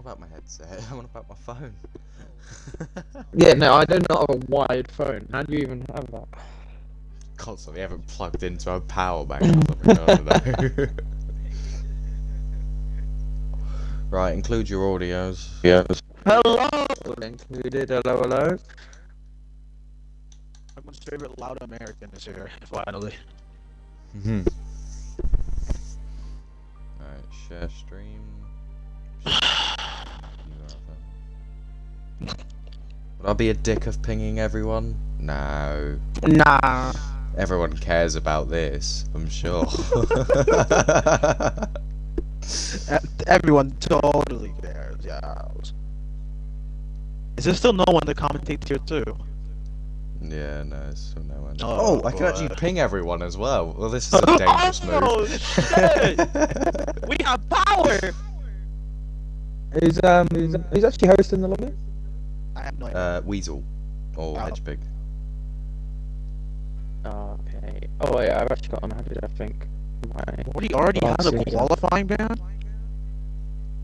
about my headset. I'm on about my phone. Yeah, no, I do not have a wired phone. How do you even have that? Constantly haven't plugged into a power bank or something. I don't know. Right, include your audios. Yeah. Hello! Included, hello. My favorite loud American is here, finally. Alright, share stream. Would I be a dick of pinging everyone? No. Nah. Everyone cares about this, I'm sure. Everyone totally cares, yeah. Is there still no one to commentate here too? Yeah, no, it's still no one. Oh, I can actually boy. ping everyone as well. Well, this is a dangerous move. Oh shit! We have power! Who's actually hosting the lobby? I have no idea. Weasel. Or Hedgepig. Okay. Oh yeah, I've actually got him added, I think. He already has a qualifying ban?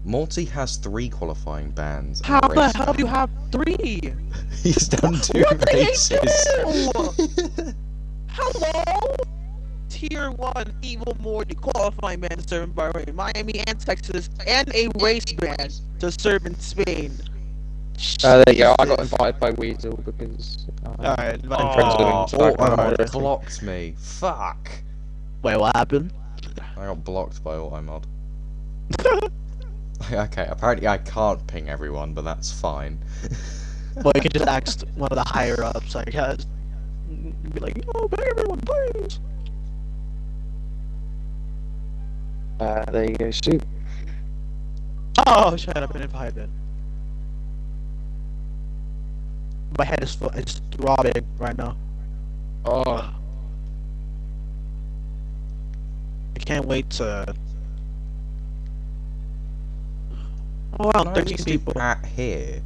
Morty has 3 qualifying bans. How the hell do you have 3? He's done 2 races. Hello? Tier 1 Evil Morty qualifying ban to serve in Bahrain, Miami and Texas, and a race ban to serve in Spain. There you go, I got invited by Weasel because Alright, I'm friends with him, so I can Automod mod. blocked me. Fuck. Wait, what happened? I got blocked by Automod. Okay, apparently I can't ping everyone, but that's fine. Well, you can just ask one of the higher ups, I guess. Be like, oh, pay everyone, please. There you go, shoot. Oh, shit, I've been invited. My head is throbbing right now. Oh. I can't wait to... Oh wow, 13 people. At here.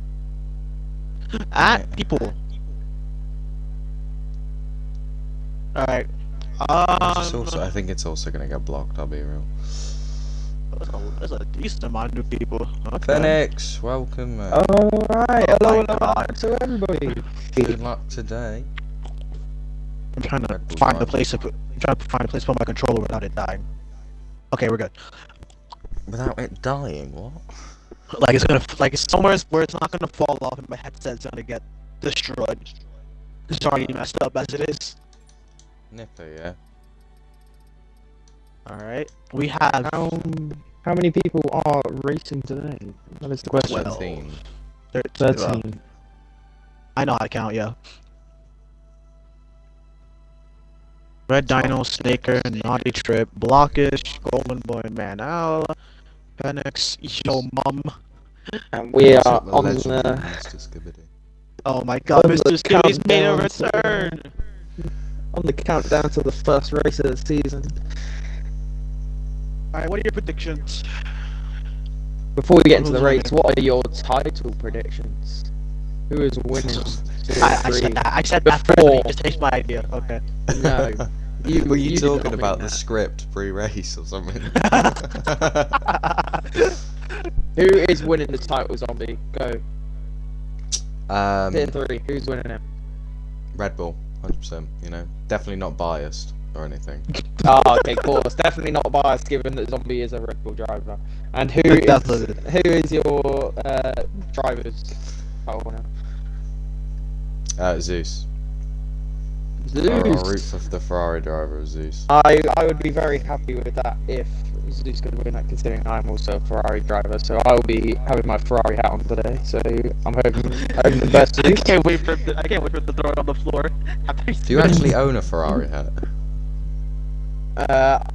At people. Alright. I think it's also gonna get blocked, I'll be real. There's a decent amount of people. Okay. Phoenix, welcome, mate. Alright, Oh hello my God. to everybody. Good luck today. I'm trying to Red Bull find a drive. place to put my controller without it dying. Okay, we're good. Without it dying, what? Like it's somewhere where it's not gonna fall off and my headset's gonna get destroyed. It's already messed up as it is. Nipper, yeah. Alright. We have How many people are racing today? That is the question. 13. 13. I know how to count, yeah. Red Dino, Snaker, Naughty Trip, Blockish, Golden Boy, Manal, Phoenix, Yo Mum. And we What's are up, on legendary the Mr. Skibidi? Oh my god, On the Mr. Skibby's made a countdown return! countdown to the first race of the season. Alright, what are your predictions? Before we get into the Who's race, winning? what are your title predictions? Who is winning? I said that first, Before. you just changed my idea. Okay. No. Were you did talking not about mean the that. script pre-race or something? Who is winning the title, Zombie? Go. Tier 3. Who's winning it? Red Bull, 100%. You know, definitely not biased or anything. Oh, okay, of course. Definitely not biased, given that Zombie is a Red Bull driver. And who is your drivers? Oh, no. Zeus. Zeus. I'll root for the Ferrari driver, Zeus. I would be very happy with that if Zeus could win that, considering I'm also a Ferrari driver. So I will be having my Ferrari hat on today. So I'm hoping the best. I can't wait for it to throw it on the floor. Do you actually own a Ferrari hat?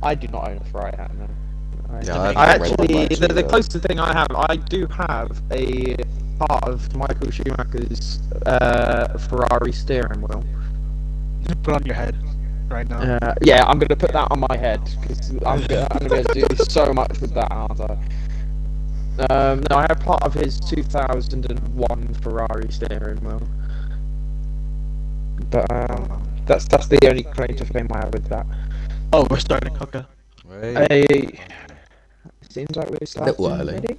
I do not own a Ferrari hat, no. Yeah, I have a Red Bull actually, actually, the though. closest thing I have, I do have a part of Michael Schumacher's Ferrari steering wheel. Put it on your head right now. Yeah, I'm gonna put that on my head because I'm gonna be able to do so much with that, aren't I? No, I have part of his 2001 Ferrari steering wheel, but that's the only claim to fame I have with that. Oh, we're starting. Okay. Wait. Hey, seems like we're starting Little early. already.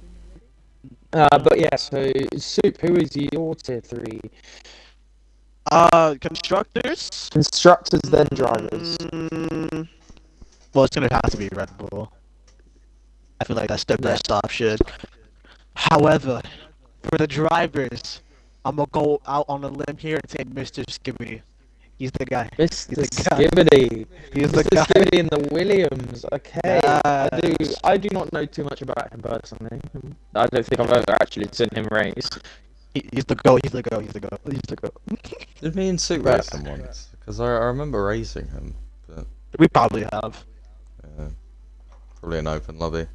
But yeah, so Soup, who is your tier 3? Constructors. Constructors, then drivers. Well, it's gonna have to be Red Bull. I feel like that's the best option. However, for the drivers, I'm gonna go out on a limb here and say Mr. Skibbity. He's the guy. Mr. He's the guy. Skibbity. He's the Mr. guy. Skibbity in the Williams. Okay. Yes. I do not know too much about him personally. I don't think I've ever actually seen him race. He's the go. He's the go. He's the go. He's the go. Did me and Sue race him once? Because I remember racing him, but We probably have. probably an open lobby.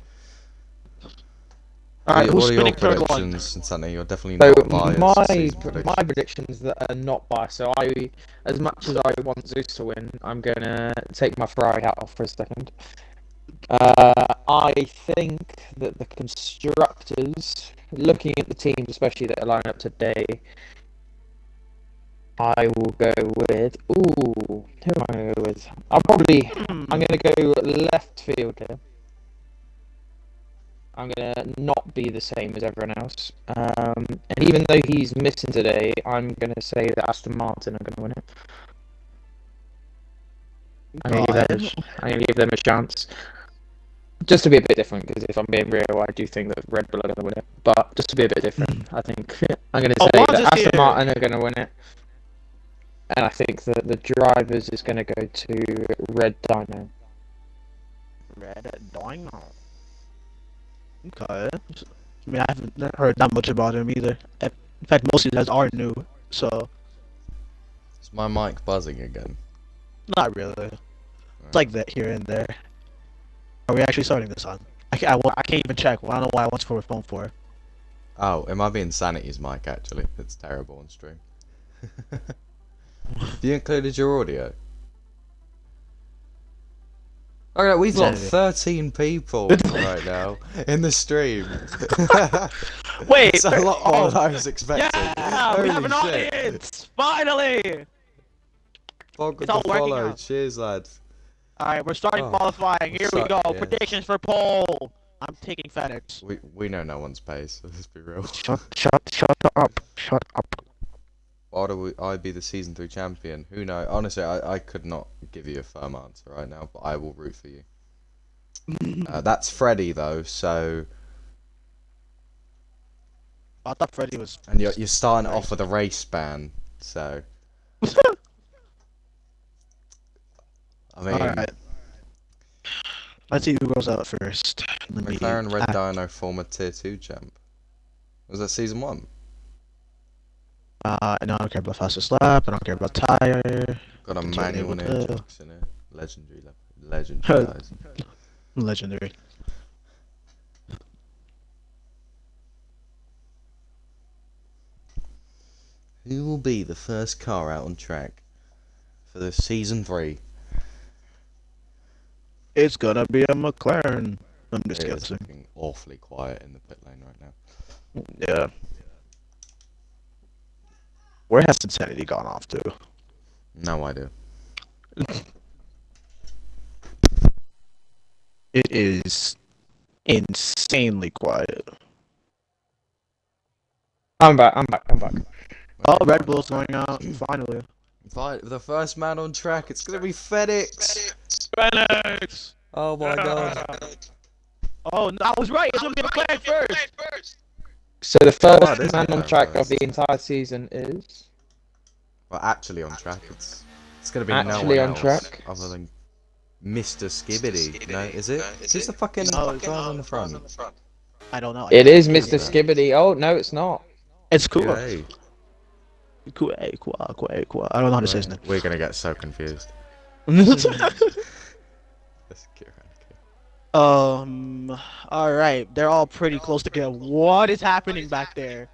Alright, who's what are your spinning third one? predictions, Insanity? You're definitely So not biased. my season prediction. my predictions that are not biased. So as much as I want Zeus to win, I'm gonna take my Ferrari hat off for a second. I think that the constructors, looking at the teams, especially that are lined up today, I will go with. Ooh, who am I gonna go with? I'm gonna go left field here. I'm gonna not be the same as everyone else. And even though he's missing today, I'm gonna say that Aston Martin are gonna win it. I'm gonna give them a chance. Just to be a bit different, because if I'm being real, I do think that Red Bull are gonna win it. But just to be a bit different, I think I'm gonna say that Aston Martin are gonna win it. And I think that the drivers is gonna go to Red Dino. Red Dino. Okay. I mean, I haven't heard that much about him either. In fact, most of these guys are new, so Is my mic buzzing again? not really. It's like that here and there. Are we actually starting this on? I can't even check. Well, I don't know why I want to put my phone for. Oh, it might be Insanity's mic actually. It's terrible on stream. Have you included your audio? Alright, we've got 13 people right now in the stream. Wait, it's a lot more than I was expecting. Yeah, we have an audience! Finally! Bog with It's all the working follow. out. Cheers, lads. Alright, we're starting qualifying. Here we go. Yeah. Predictions for pole. I'm taking FedEx. We know no one's pace, so let's be real. Shut up. Shut up. Why do I be the season 3 champion? Who knows? Honestly, I could not give you a firm answer right now, but I will root for you. That's Freddy though, so. I thought Freddy was. And you're starting off with a race ban, so. I mean. Alright. Let's see who goes out first. McLaren Red Dino, former tier 2 champ. Was that season 1? I don't care about fastest lap. I don't care about tire. Got a manual injects in it. Legendary guys. Legendary. Who will be the first car out on track for the season 3? It's gonna be a McLaren. I'm just It is guessing. looking awfully quiet in the pit lane right now. Yeah. Where has Insanity gone off to? No idea. It is insanely quiet. I'm back. Oh, Red Bull's going out, finally. The first man on track, it's gonna be FedEx! FedEx! Oh my god. Oh, no, I was right, it's gonna be McLaren first! So the Oh, first it is man on McLaren track first. of the entire season is Well, actually on track, it's gonna be Actually no on one track? else other than Mr. Skibbity. No, is it? Who's the fucking guy on the front? I don't know. It is Mr. Skibbity. Oh no, it's not. It's cool. Hey. Cool. I don't know how to say his name. We're gonna get so confused. Let's get around here. Alright, they're all pretty close together. What is happening back there?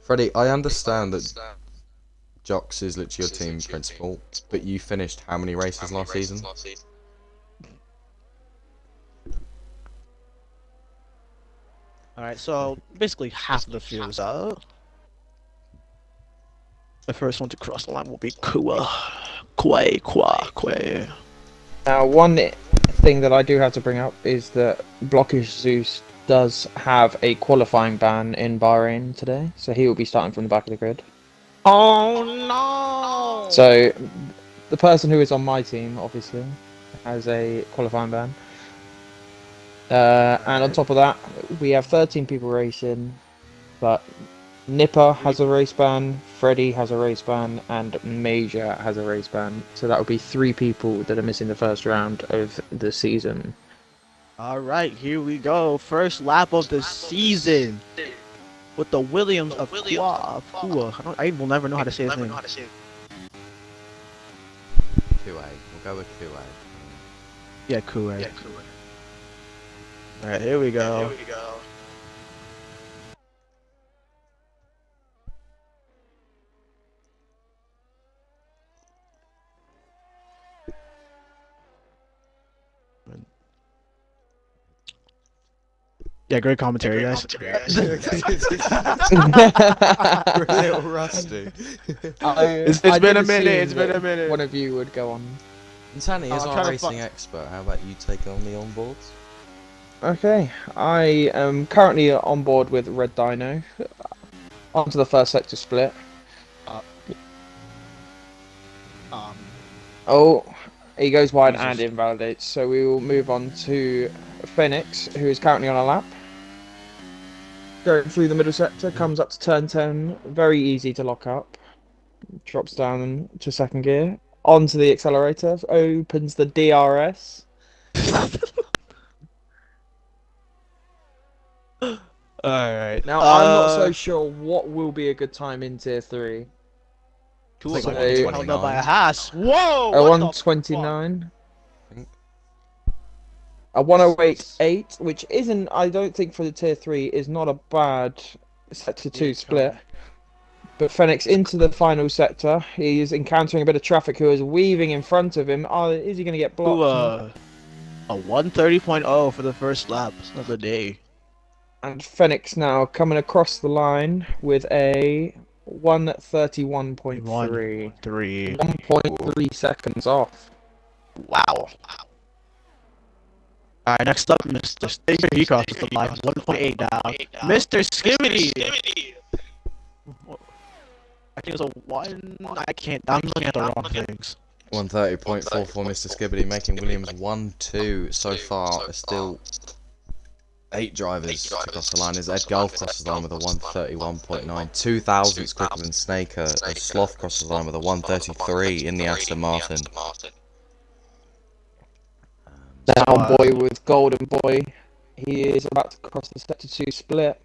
Freddie, I understand that Jox is literally your team principal, but you finished how many races last season? Alright, so basically half of the field is out. The first one to cross the line will be Kua. Now, one thing that I do have to bring up is that Blockish Zeus does have a qualifying ban in Bahrain today, so he will be starting from the back of the grid. Oh no! So the person who is on my team, obviously, has a qualifying ban. And on top of that, we have 13 people racing, but Nipper has a race ban, Freddy has a race ban, and Major has a race ban. So that would be 3 people that are missing the first round of the season. All right, here we go. First lap of the season with the Williams of Kua. I will never know how to say his name. QA. We'll go with QA. Yeah, Kua. All right, here we go. Yeah, great commentary, guys. We're a little rusty. It's been a minute. It's been a minute. One of you would go on. Insani is I'm our trying to racing expert. How about you take on the onboards? Okay, I am currently on board with Red Dino. Onto the first sector split. Oh, he goes wide and invalidates. So we will move on to Phoenix, who is currently on a lap. Going through the middle sector, comes up to turn 10. Very easy to lock up. Drops down to second gear. Onto the accelerator. Opens the DRS. Alright. Now, I'm not so sure what will be a good time in Tier 3. Cool. So, Held up by a Haas. Whoa! A what the 129. I think. A 108.8, which isn't, I don't think for the Tier 3, is not a bad Sector 2 split. But Phoenix into the final sector. He is encountering a bit of traffic who is weaving in front of him. Oh, is he going to get blocked? A 130.0 for the first lap of the day. And Phoenix now coming across the line with a 131.3. 1.3 seconds off. Wow. Alright, next up, Mr. Stinger. He crosses the line. 1.8 down. Mr. Skibbity! I think it was a 1. I can't. I'm looking at the wrong things. 130.4 for Mr. Skibbity, making Williams 1-2 so far. There's still 8 drivers to cross the line. As Ed Gulf crosses the line with a 131.9, 2,000 quicker than Snaker. And Sloth crosses the line with a 133 in the Aston Martin. Down boy with Golden Boy. He is about to cross the Sector 2 split.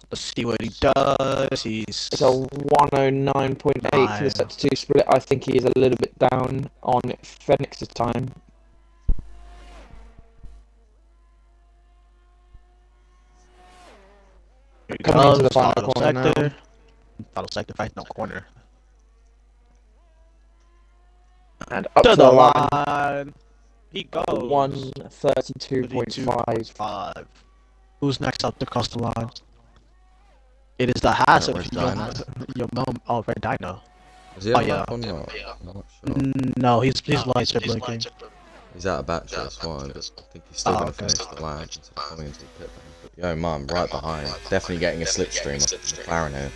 Let's see what he does. It's a 109.8 for the Sector 2 split. I think he is a little bit down on Phoenix's time. Coming into the final corner now. Final sector, final corner. And up to the line. He goes. 132.5. Who's next up to cross the line? It is the Haas of your mom. Oh, Red Dino. Is he on lap or not? I'm not sure. No, his lights are blinking. He's out of battery, that's why. I think he's still going to finish the lap instead of coming into the pit lane. But yo, man, right behind. Definitely getting a slipstream off the McLaren here.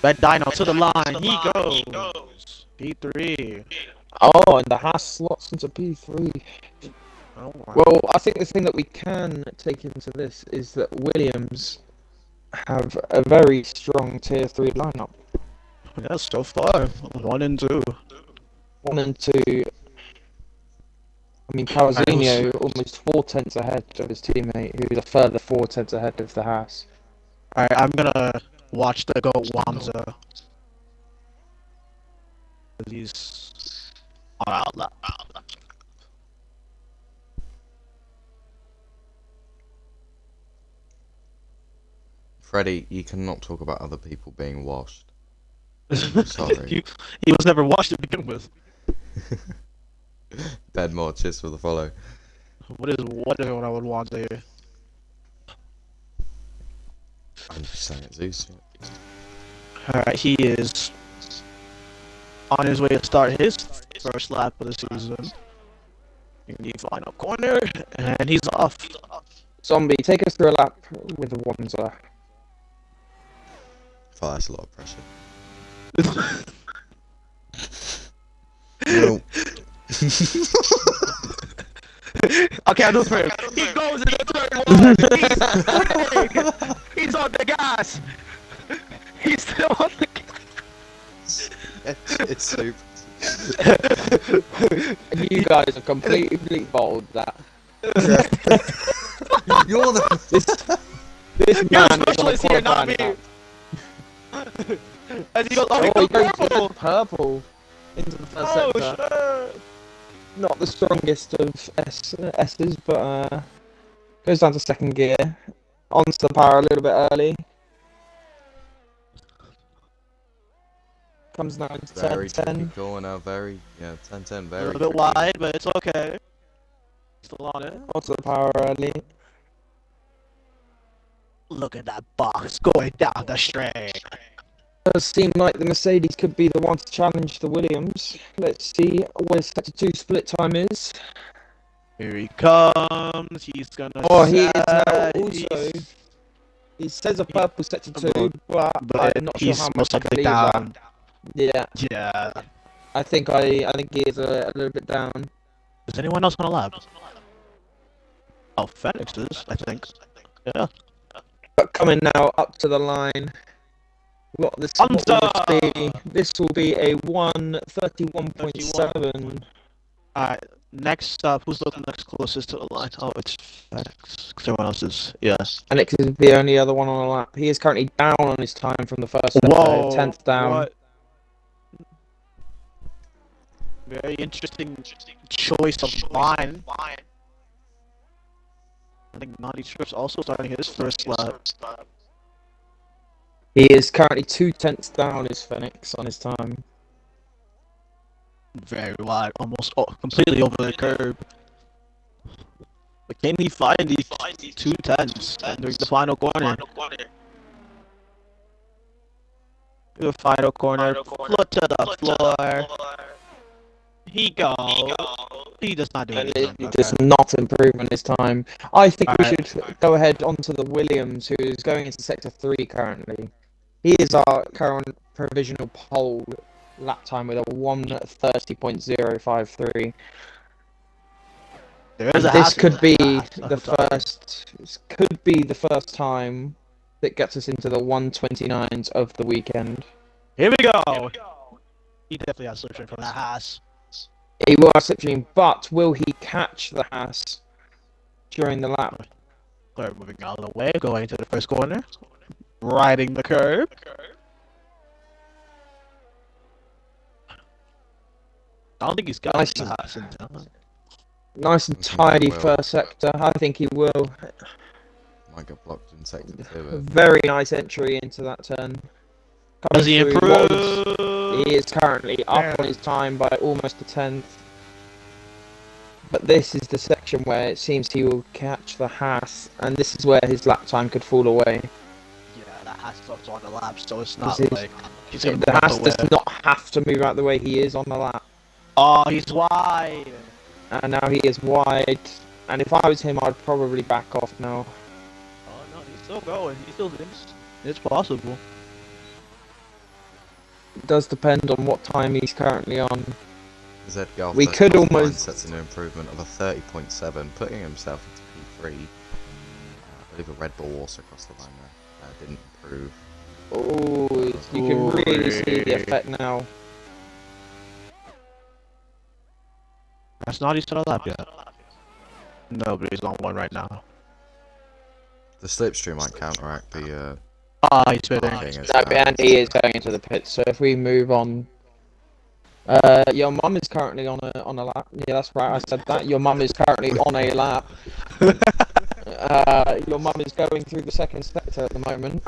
Red Dino to the line. He goes. P3. Oh, and the Haas slots into P3. Oh, wow. Well, I think the thing that we can take into this is that Williams have a very strong Tier 3 lineup. Yeah, so far. 1 and 2. 1 and 2. I mean, Calzinho almost 4 tenths ahead of his teammate, who's a further 4 tenths ahead of the Haas. Alright, I'm gonna watch the GOAT Wamsa. He's on outlet. Freddie, you cannot talk about other people being washed. Sorry. He was never washed to begin with. Bedmore, cheers for the follow. What is what I would want to hear? I'm just saying it's Zeus. Alright, he is on his way to start his first lap of the season. In the final corner, and he's off. Zombie, take us through a lap with the Wanzer. Oh, that's a lot of pressure. No. Okay, I'll do through. He goes in the turn 1. He's on the gas. He's still on the gas. It's soup. You guys have completely bottled that. You're the. This You're man the is on a specialist here, not qualifying me. lap. As he goes, oh, he Oh, he goes goes purple. purple into the first Oh, sector. shit. Not the strongest of S's, but goes down to second gear. Onto the power a little bit early. Comes down to Very 10-10. tricky corner, very, 10-10, A very little bit tricky. wide, but it's okay. Still on it. Onto the power early. Look at that box going down the straight. Does seem like the Mercedes could be the one to challenge the Williams. Let's see what his sector 2 split time is. Here he comes. He's gonna. Oh, he is now set. also. He says a purple sector 2, but But I'm not sure he's how most much I likely believe down. that. Yeah, Yeah. I think he is a little bit down. Is anyone else on a lap? Oh, Phoenix is, I think. Yeah. But coming now up to the line, what this will be? This will be a 1:31.7. Alright, next up, who's looking next closest to the line? Oh, it's Phoenix. Everyone else is, yeah. Alex is the only other one on a lap. He is currently down on his time from the first sector, Whoa, 10th down. what? Very interesting choice of line. I think Naughty Trips also starting his first lap. He is currently 2/10 down his Phoenix on his time. Very wide, almost completely over the curb. But can he find these 2/10s during the final corner? The final corner, foot to the floor. He goes. He does not do And anything. he does not improve on his time. I think we Alright. should go ahead onto the Williams, who is going into sector 3 currently. He is our current provisional pole lap time with a 1:30.053. There is And a this hassle. could be Hassle. the first. This could be the first time that gets us into the 1:29s of the weekend. Here we go. He definitely has solution from that Haas. He will have slipstream, but will he catch the Haas during the lap? They're moving out of the way, going to the first corner, riding the curb. I don't think he's got Nice. the Haas in time. Nice and I think he tidy will. first sector. I think he will. Might get blocked in sector 2. Very nice entry into that turn. Does he Coming through what improve? was- He is currently up on his time by almost a 10th. But this is the section where it seems he will catch the Haas, and this is where his lap time could fall away. Yeah, that Haas stops on the lap, so it's not This is- like he's gonna The move out Haas the does way. not have to move out the way he is on the lap. Oh, he's wide. And now he is wide. And if I was him, I'd probably back off now. Oh no, he's still going. He still thinks it's possible. It does depend on what time he's currently on. Z Golf We could almost- sets an improvement of a 30.7, putting himself into P3. I believe a Red Bull also crossed the line there. Didn't improve. Oh, you can really see the effect now. That's not he's still lap yet. No, but he's on one right now. The slipstream might counteract the Ah, he's spitting. blocking as No, well. and he is going into the pits. So if we move on, your mum is currently on a lap. Yeah, that's right. I said that. Your mum is currently on a lap. Your mum is going through the second sector at the moment.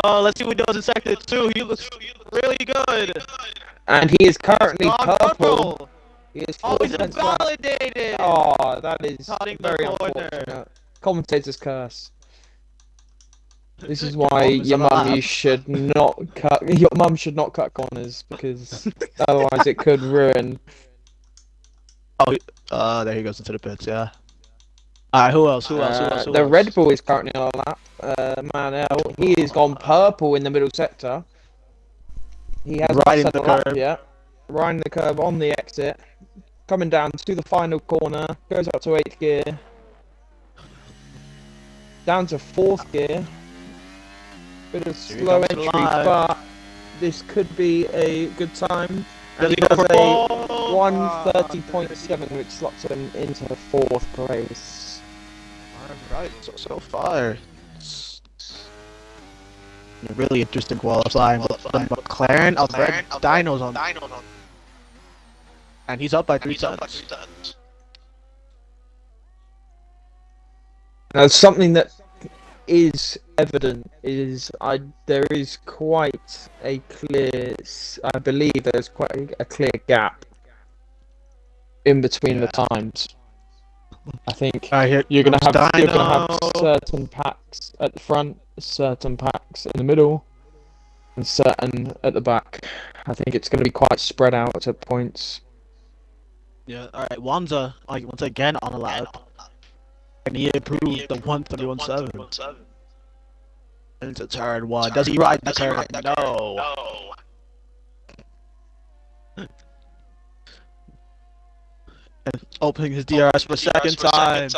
Oh, let's see what he does in sector 2. He looks really good. And he is currently Oh, purple. He is Oh, he's 4 lap. invalidated. Oh, that is Cutting the very corner. unfortunate. Commentator's curse. This is why Almost your on the mum lap. you should not cut. Your mum should not cut corners because otherwise it could ruin. Oh, there he goes into the pits. Yeah. Alright, who else? Who else? Who else? Who The else? Red Bull is currently on a lap. Manel, he has gone purple in the middle sector. He hasn't Riding set the the lap curb. yet. Riding the curb on the exit. Coming down to the final corner. Goes up to 8th gear. Down to 4th gear. Bit of Here he slow comes to entry, line. but this could be a good time. Does And he he go does for a pole? 1:30.7, which slots him into 4th place. Alright, so far. It's a really interesting qualifying. The McLaren of red dynos on. And he's up by 3 tenths. Now, something that is evident is there is quite a clear, I believe there's quite a clear gap in between the times. I think Alright, you're gonna have Dyno. certain packs at the front, certain packs in the middle, and certain at the back. I think it's gonna be quite spread out at points. Yeah, alright, Wanza, once again on a lap. And he improved the 1:31.7 into turn 1. Does he ride the curve? No. And opening his DRS for a second time.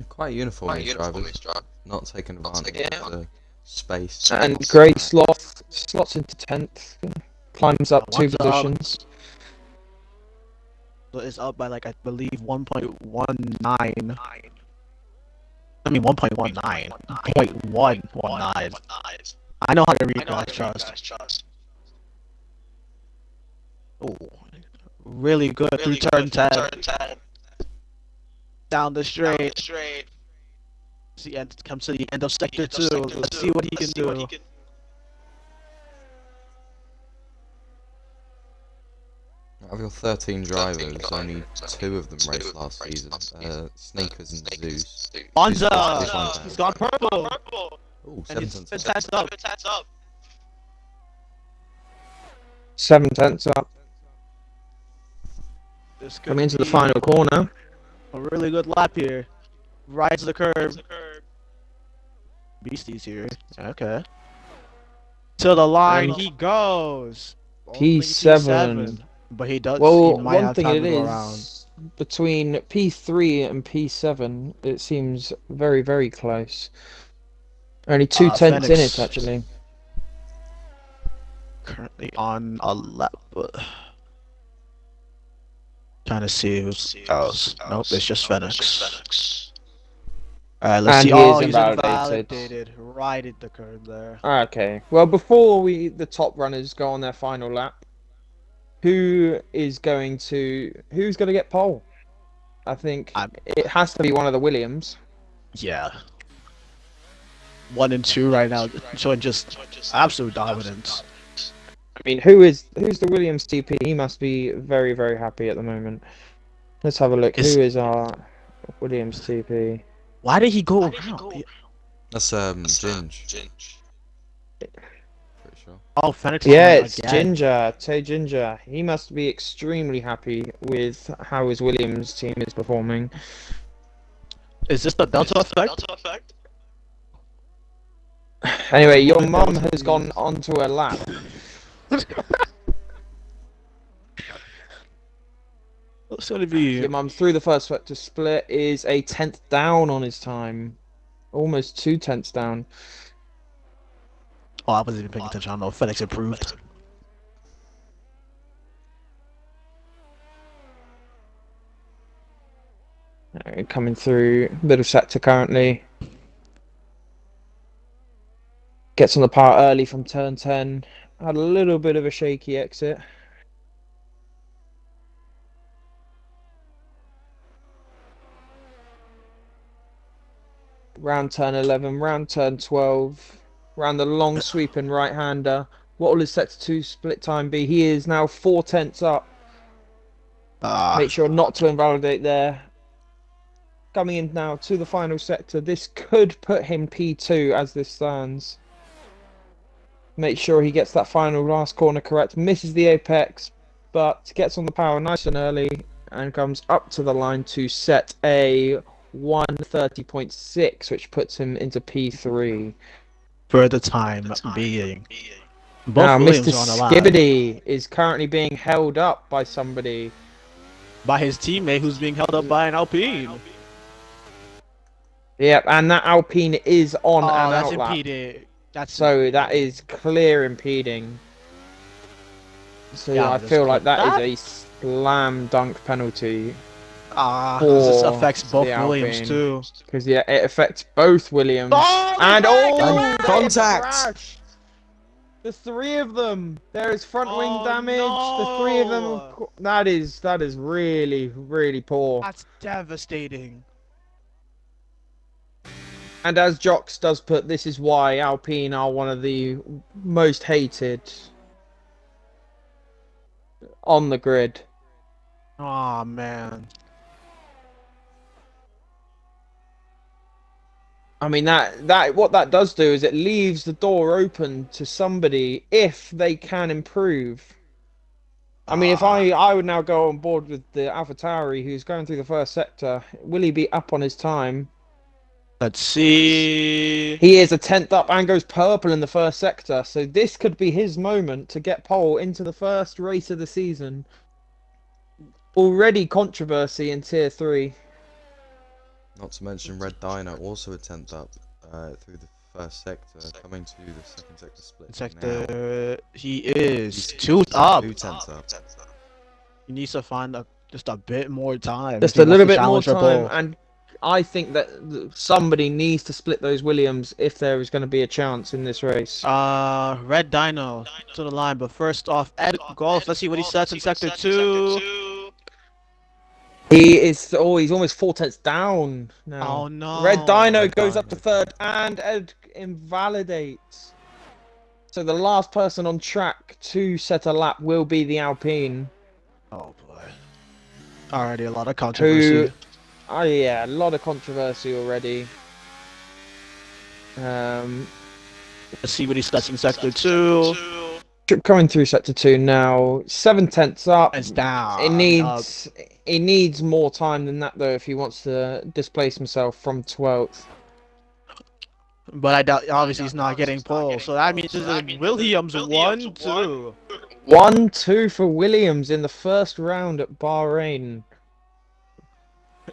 Quite uniform, these drivers. Not taking advantage of the space. And Grey Sloth slots into 10th, climbs up 2 One's up. positions. So it's up by like I believe 1.19. I mean 1.19. 0.119. I know how to read guys, trust. Oh, really good through turn 10. Down the straight. See, and comes to the end of sector 2. Let's see what he can do. Out of your 13 drivers, only 2 of them raced last season. Sneakers and Zeus. Anza! He's gone purple! Ooh, And 7 he's tenths. attached up. 7 tenths up. This could Coming into the be final corner. a really good lap here. Rides the curb. Beasties here. Okay. To the line he goes. Only P7. But he does. Well, he might one have thing time it to go around. is, between P3 and P7, it seems very, very close. Only 2 tenths in Phoenix. it, actually. Currently on a lap. Trying to see who's else. Nope, it's just Phoenix. Alright, let's And see. he is Oh, he's invalidated. invalidated. Right at the curb there. Okay. Well, before the top runners go on their final lap, who's going to get pole? I think it has to be one of the Williams. Yeah. 1 and 2 right now, showing just absolute dominance. I mean, who's the Williams TP? He must be very, very happy at the moment. Let's have a look. Who is our Williams TP? Why did he go around? That's Ginge. Pretty sure. Oh, Phoenix. Yeah, it's again. Ginger, Tay Ginger. He must be extremely happy with how his Williams team is performing. Is this the Delta effect? Anyway, your mum has gone onto her lap. What's gonna be? Your mum through the first sector split is a 10th down on his time. Almost 2 tenths down. Oh, I wasn't even paying attention. I don't know. Phoenix improved. Coming through middle sector currently. Gets on the part early from turn 10. Had a little bit of a shaky exit. Round turn 11, round turn 12. Round the long sweeping right-hander. What will his sector 2 split time be? He is now 4 tenths up. Make sure not to invalidate there. Coming in now to the final sector. This could put him P2 as this stands. Make sure he gets that final last corner correct. Misses the apex. but gets on the power nice and early and comes up to the line to set a 1:30.6, which puts him into P3. For the time being. Now, Both Mr. Williams are on the line. Skibbity is currently being held up by somebody. By his teammate, who's being held up by an Alpine. Yep, and that Alpine is on Oh, an that's outlap. impeded. That's So that is clear impeding. So Yeah, I just feel like click that is a slam dunk penalty. this for affects both the Williams Alpine. too. Because yeah, it affects both Williams. Oh, and and contact! The three of them. There is front wing damage. No. The three of them. That is really, really poor. That's devastating. And as Jox does put, this is why Alpine are one of the most hated on the grid. Oh man. I mean that what that does do is it leaves the door open to somebody if they can improve. I mean, if I would now go on board with the AlphaTauri who's going through the first sector, will he be up on his time? Let's see. He is a 10th up and goes purple in the first sector, so this could be his moment to get pole into the first race of the season. Already controversy in Tier 3. Not to mention Red Dino also a 10th up through the first sector, coming to the second sector split. Sector, he is He's 2 up. 2 tenths up. He needs to find just a bit more time. Just if he a little wants to bit more challenge for time, pole. and I think that somebody needs to split those Williams if there is going to be a chance in this race. Red Dino to the line, but first off, Ed Golf. Let's see what he sets in sector 2. He is. Oh, he's almost 4 tenths down now. Oh no! Red Dino Red goes Dino. up to third, and Ed invalidates. So the last person on track to set a lap will be the Alpine. Oh boy! Already a lot of controversy. Oh yeah, a lot of controversy already. Let's see what he sets in sector 2. Coming through sector 2 now, 7 tenths up. It's down. He needs more time than that though if he wants to displace himself from 12th. But I doubt. Obviously, he's not getting pole, so that means Williams 1-2. 1-2 for Williams in the first round at Bahrain.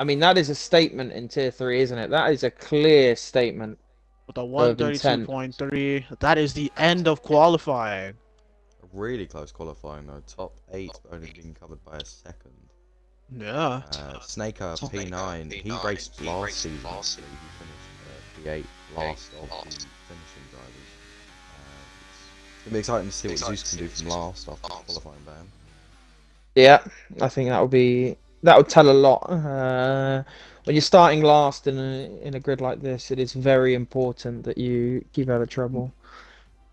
I mean, that is a statement in Tier 3, isn't it? That is a clear statement. With a 132.3, that is the end of qualifying. A really close qualifying though, top 8 only being covered by a second. Yeah. Snaker P9, he raced last season actually, he finished P8 last of the finishing drivers. It's gonna be exciting to see what Zeus can do from last after the qualifying ban. Yeah, I think that would tell a lot. When you're starting last in a grid like this, it is very important that you keep out of trouble.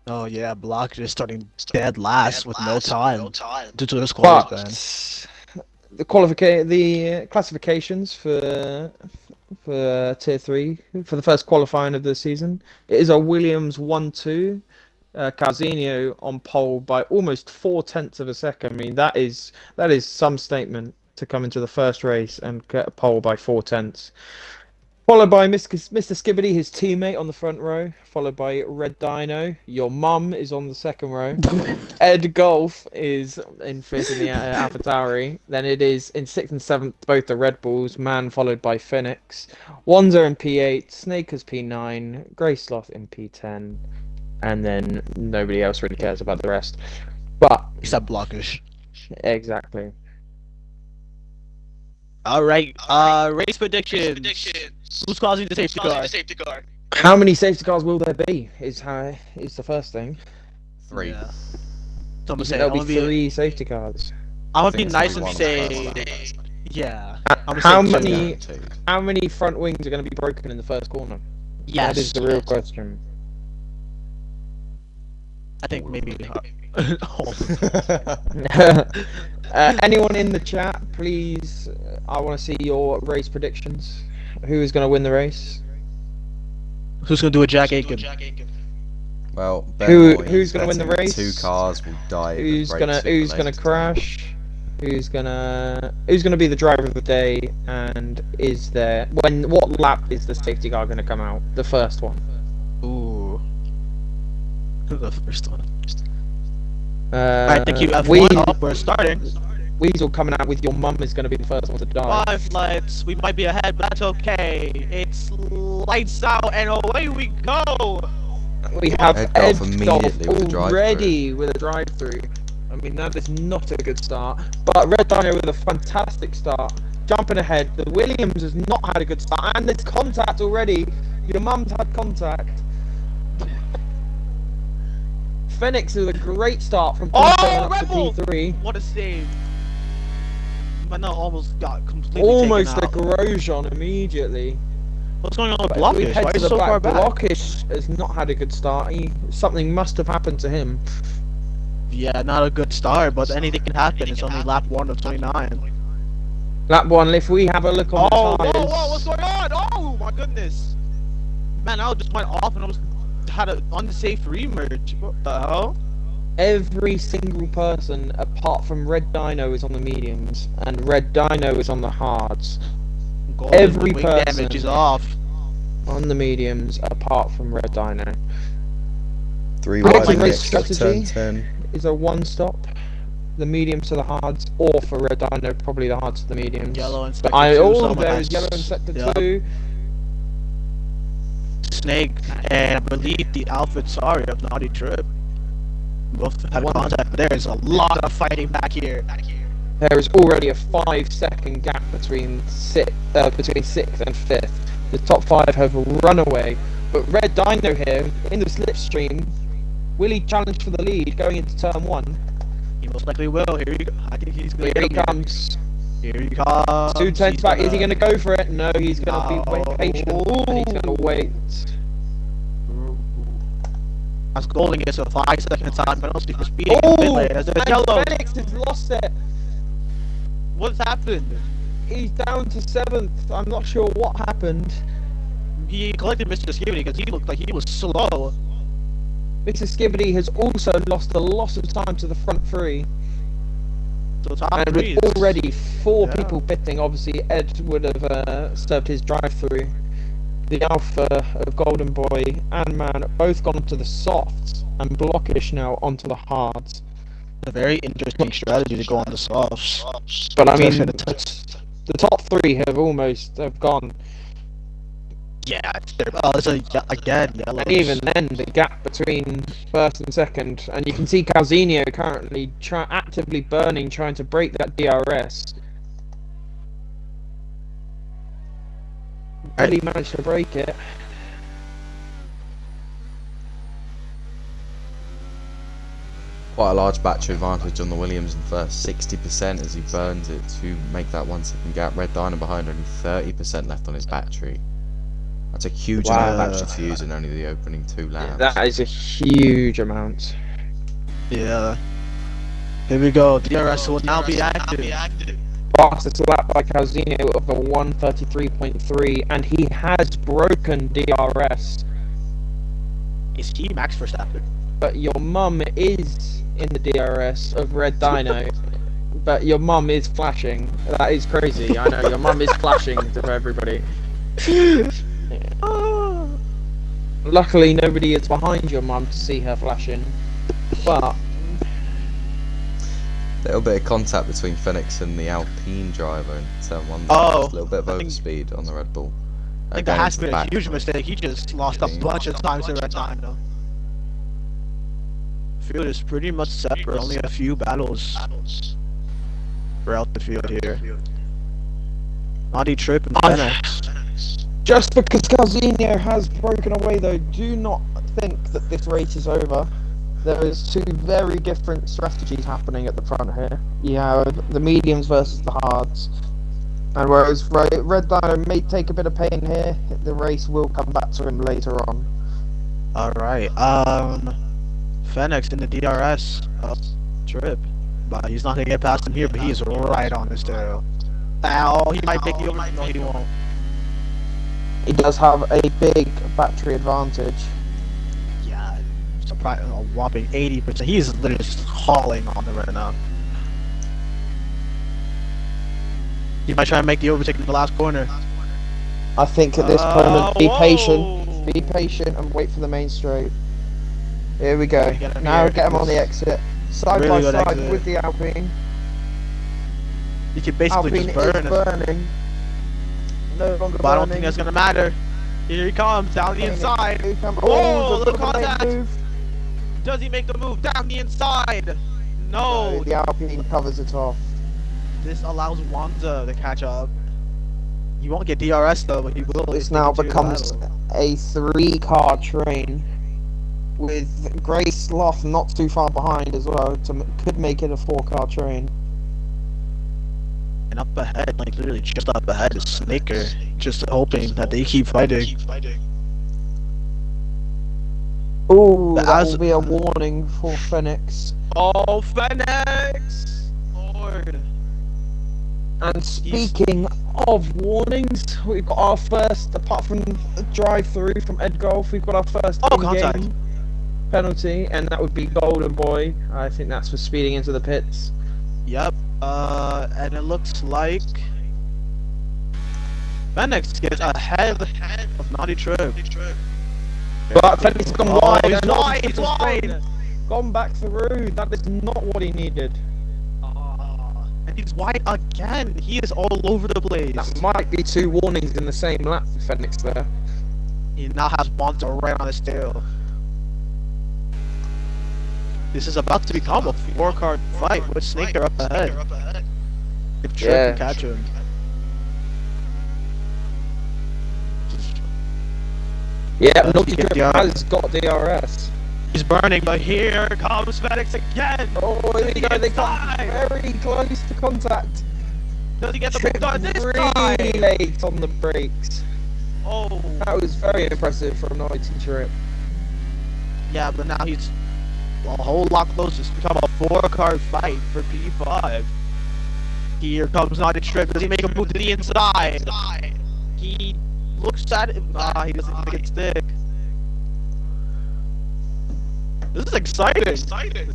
Oh yeah, Block is starting dead last with no time due to this qualifying. The classifications for Tier 3 for the first qualifying of the season, it is a Williams 1-2. Carzinho on pole by almost 4 tenths of a second. I mean, that is some statement to come into the first race and get a pole by 4 tenths. Followed by Mr. Skibbity, his teammate on the front row. Followed by Red Dino. Your mum is on the second row. Ed Golf is in fifth in the AlphaTauri. Then it is in 6th and 7th, both the Red Bulls. Man followed by Phoenix. Wanza in P8. Snakers P9. Graysloth in P10. And then nobody else really cares about the rest. But Except Blockish. Exactly. Alright, race predictions. Who's causing the safety car? How many safety cars will there be? Is the first thing. 3. Yeah. So I'm gonna say, There'll be 3 safety cars. I'm gonna be think nice it's and gonna be say, yeah. How I'm gonna say many? two. How many front wings are going to be broken in the first corner? Yes. That is the real question. I think maybe. Anyone in the chat, please? I want to see your race predictions. Who is going to win the race? Who's gonna do a Jack Aiken? Well, Who's gonna win the race? 2 cars will die. Who's gonna crash? who's gonna be the driver of the day, and is there what lap is the safety car gonna come out? The first one. Ooh. The first one. I think you have one up. We're starting. Weasel coming out with your mum is gonna be the first one to die. 5 lights. We might be ahead, but that's okay. It's lights out, and away we go. We have Ed immediately with the already with a drive-through. I mean, that is not a good start. But Red Dino with a fantastic start. Jumping ahead. The Williams has not had a good start. And there's contact already. Your mum's had contact. Phoenix with a great start from P7 up to P3. What a save. But no, almost got completely Almost a taken out. Grosjean immediately. What's going on with But Blockish? we head Why to is the he so far back. back? Blockish has not had a good start. Something must have happened to him. Yeah, not a good start, but anything can happen. It's only lap 1 of 29. Lap 1, if we have a look on the tyres... Whoa, what's going on? Oh, my goodness. Man, I just went off and had an unsafe remerge. What the hell? Every single person apart from Red Dino is on the mediums, and Red Dino is on the hards. Every person damage is off. on the mediums apart from Red Dino. 3 I wide think race exit, strategy turn 10. is a one stop, the mediums to the hards, or for Red Dino, probably the hards to the mediums. Yellow and sector 2. All there is yellow in sector 2. Snake, and I believe the Alpha Tsari of Naughty Trip. Both had contact, but there is a lot of fighting back here. There is already a 5-second gap between 6th and 5th. The top 5 have run away, but Red Dino here in the slipstream. Will he challenge for the lead going into turn 1? He most likely will. Here he go. I think he's gonna. Here he comes. Here he comes. 2 tenths back. Is he going to go for it? No, he's going to be patient and he's going to wait. As Golding gets a 5-second time penalty for speeding in pit lane as the yellow. Phoenix has lost it. What's happened? He's down to 7th. I'm not sure what happened. He collected Mr. Skibidi because he looked like he was slow. Mr. Skibidi has also lost a lot of time to the front 3. So top And 3 with already 4 yeah. people pitting, obviously Ed would have served his drive-through. The Alpha of Golden Boy and Man both gone to the softs, and Blockish now onto the hards. a very interesting strategy to go on the softs. But I mean, the top 3 have gone. Yeah, it's again yellow. And even then, the gap between first and second, and you can see Calzinho currently actively burning, trying to break that DRS. Barely managed to break it. Quite a large battery advantage on the Williams in first, 60% as he burns it to make that 1 second gap. Red Dino behind, only 30% left on his battery. That's a huge amount of battery to use in only the opening 2 laps. That is a huge amount. Yeah. Here we go. DRS will now be active. Fastest lap by Calzinho of a 1:33.3, and he has broken DRS. Is he Max Verstappen? But your mum is in the DRS of Red Dino. But your mum is flashing. That is crazy. I know your mum is flashing to everybody. Yeah. Luckily, nobody is behind your mum to see her flashing. But Little bit of contact between Phoenix and the Alpine driver in turn 1. Oh, a little bit of overspeed on the Red Bull. I think that has been a huge mistake. He just lost a bunch of times at Red Dino. Field is pretty much separate. Only a few battles throughout the field here. Naughty Trip and Phoenix. just because Calzinho has broken away, though, do not think that this race is over. There is 2 very different strategies happening at the front here. You have the mediums versus the hards. And whereas Red Dino may take a bit of pain here, the race will come back to him later on. Alright, Phoenix in the DRS trip. But he's not gonna get past him here, but he is right on his tail. Ow, he might make the over. No, he won't. He does have a big battery advantage. Yeah, a whopping 80%. He's literally just hauling on them right now. He might try and make the overtake in the last corner. I think at this moment, be Whoa. patient, and wait for the main straight. Here we go. Get him Now here. get him on the exit, side Really by good side exit. with the Alpine. You can basically Alpine just burn is it. burning. No longer But I don't burning. think that's gonna matter. Here he comes, down the inside. Oh, little the contact. move. Does he make the move down the inside? No. The Alpine covers it off. This allows Wanza to catch up. He won't get DRS though, but he will. This if now they continue the becomes battle. a 3-car train with Grey Sloth not too far behind as well. Could make it a 4-car train. And up ahead, like literally just up ahead, is Snaker, just hoping that they keep fighting. Ooh, But that as- will be a warning for Phoenix. Oh, Phoenix! Lord. And speaking of warnings, we've got our first, apart from the drive-through from Ed Golf, we've got our first Contact. in-game penalty, and that would be Golden Boy. I think that's for speeding into the pits. Yep. And it looks like Phoenix gets ahead of Naughty Trip. But Phoenix has gone wide. He's and wide. He's Naughty Trip's wide. Gone back through. That is not what he needed. And he's wide again. He is all over the place. That might be 2 warnings in the same lap for Phoenix there. He now has Wanza right on his tail. This is about to become a 4-car fight with Snaker up ahead. If Trip Yeah. can catch him. Yeah, Does Naughty he get Trip DRS? has got DRS. He's burning, but here comes Phoenix again. Oh, here we go. They got Inside. very close to contact. Does he get the Trip move done this really time? late on the brakes. Oh, That was very impressive from Naughty Trip. yeah, but now he's a whole lot closer. It's become a 4-car fight for P5. Here comes Naughty Trip. Does he make a move to the inside? He looks at it. He doesn't make it stick. This is exciting.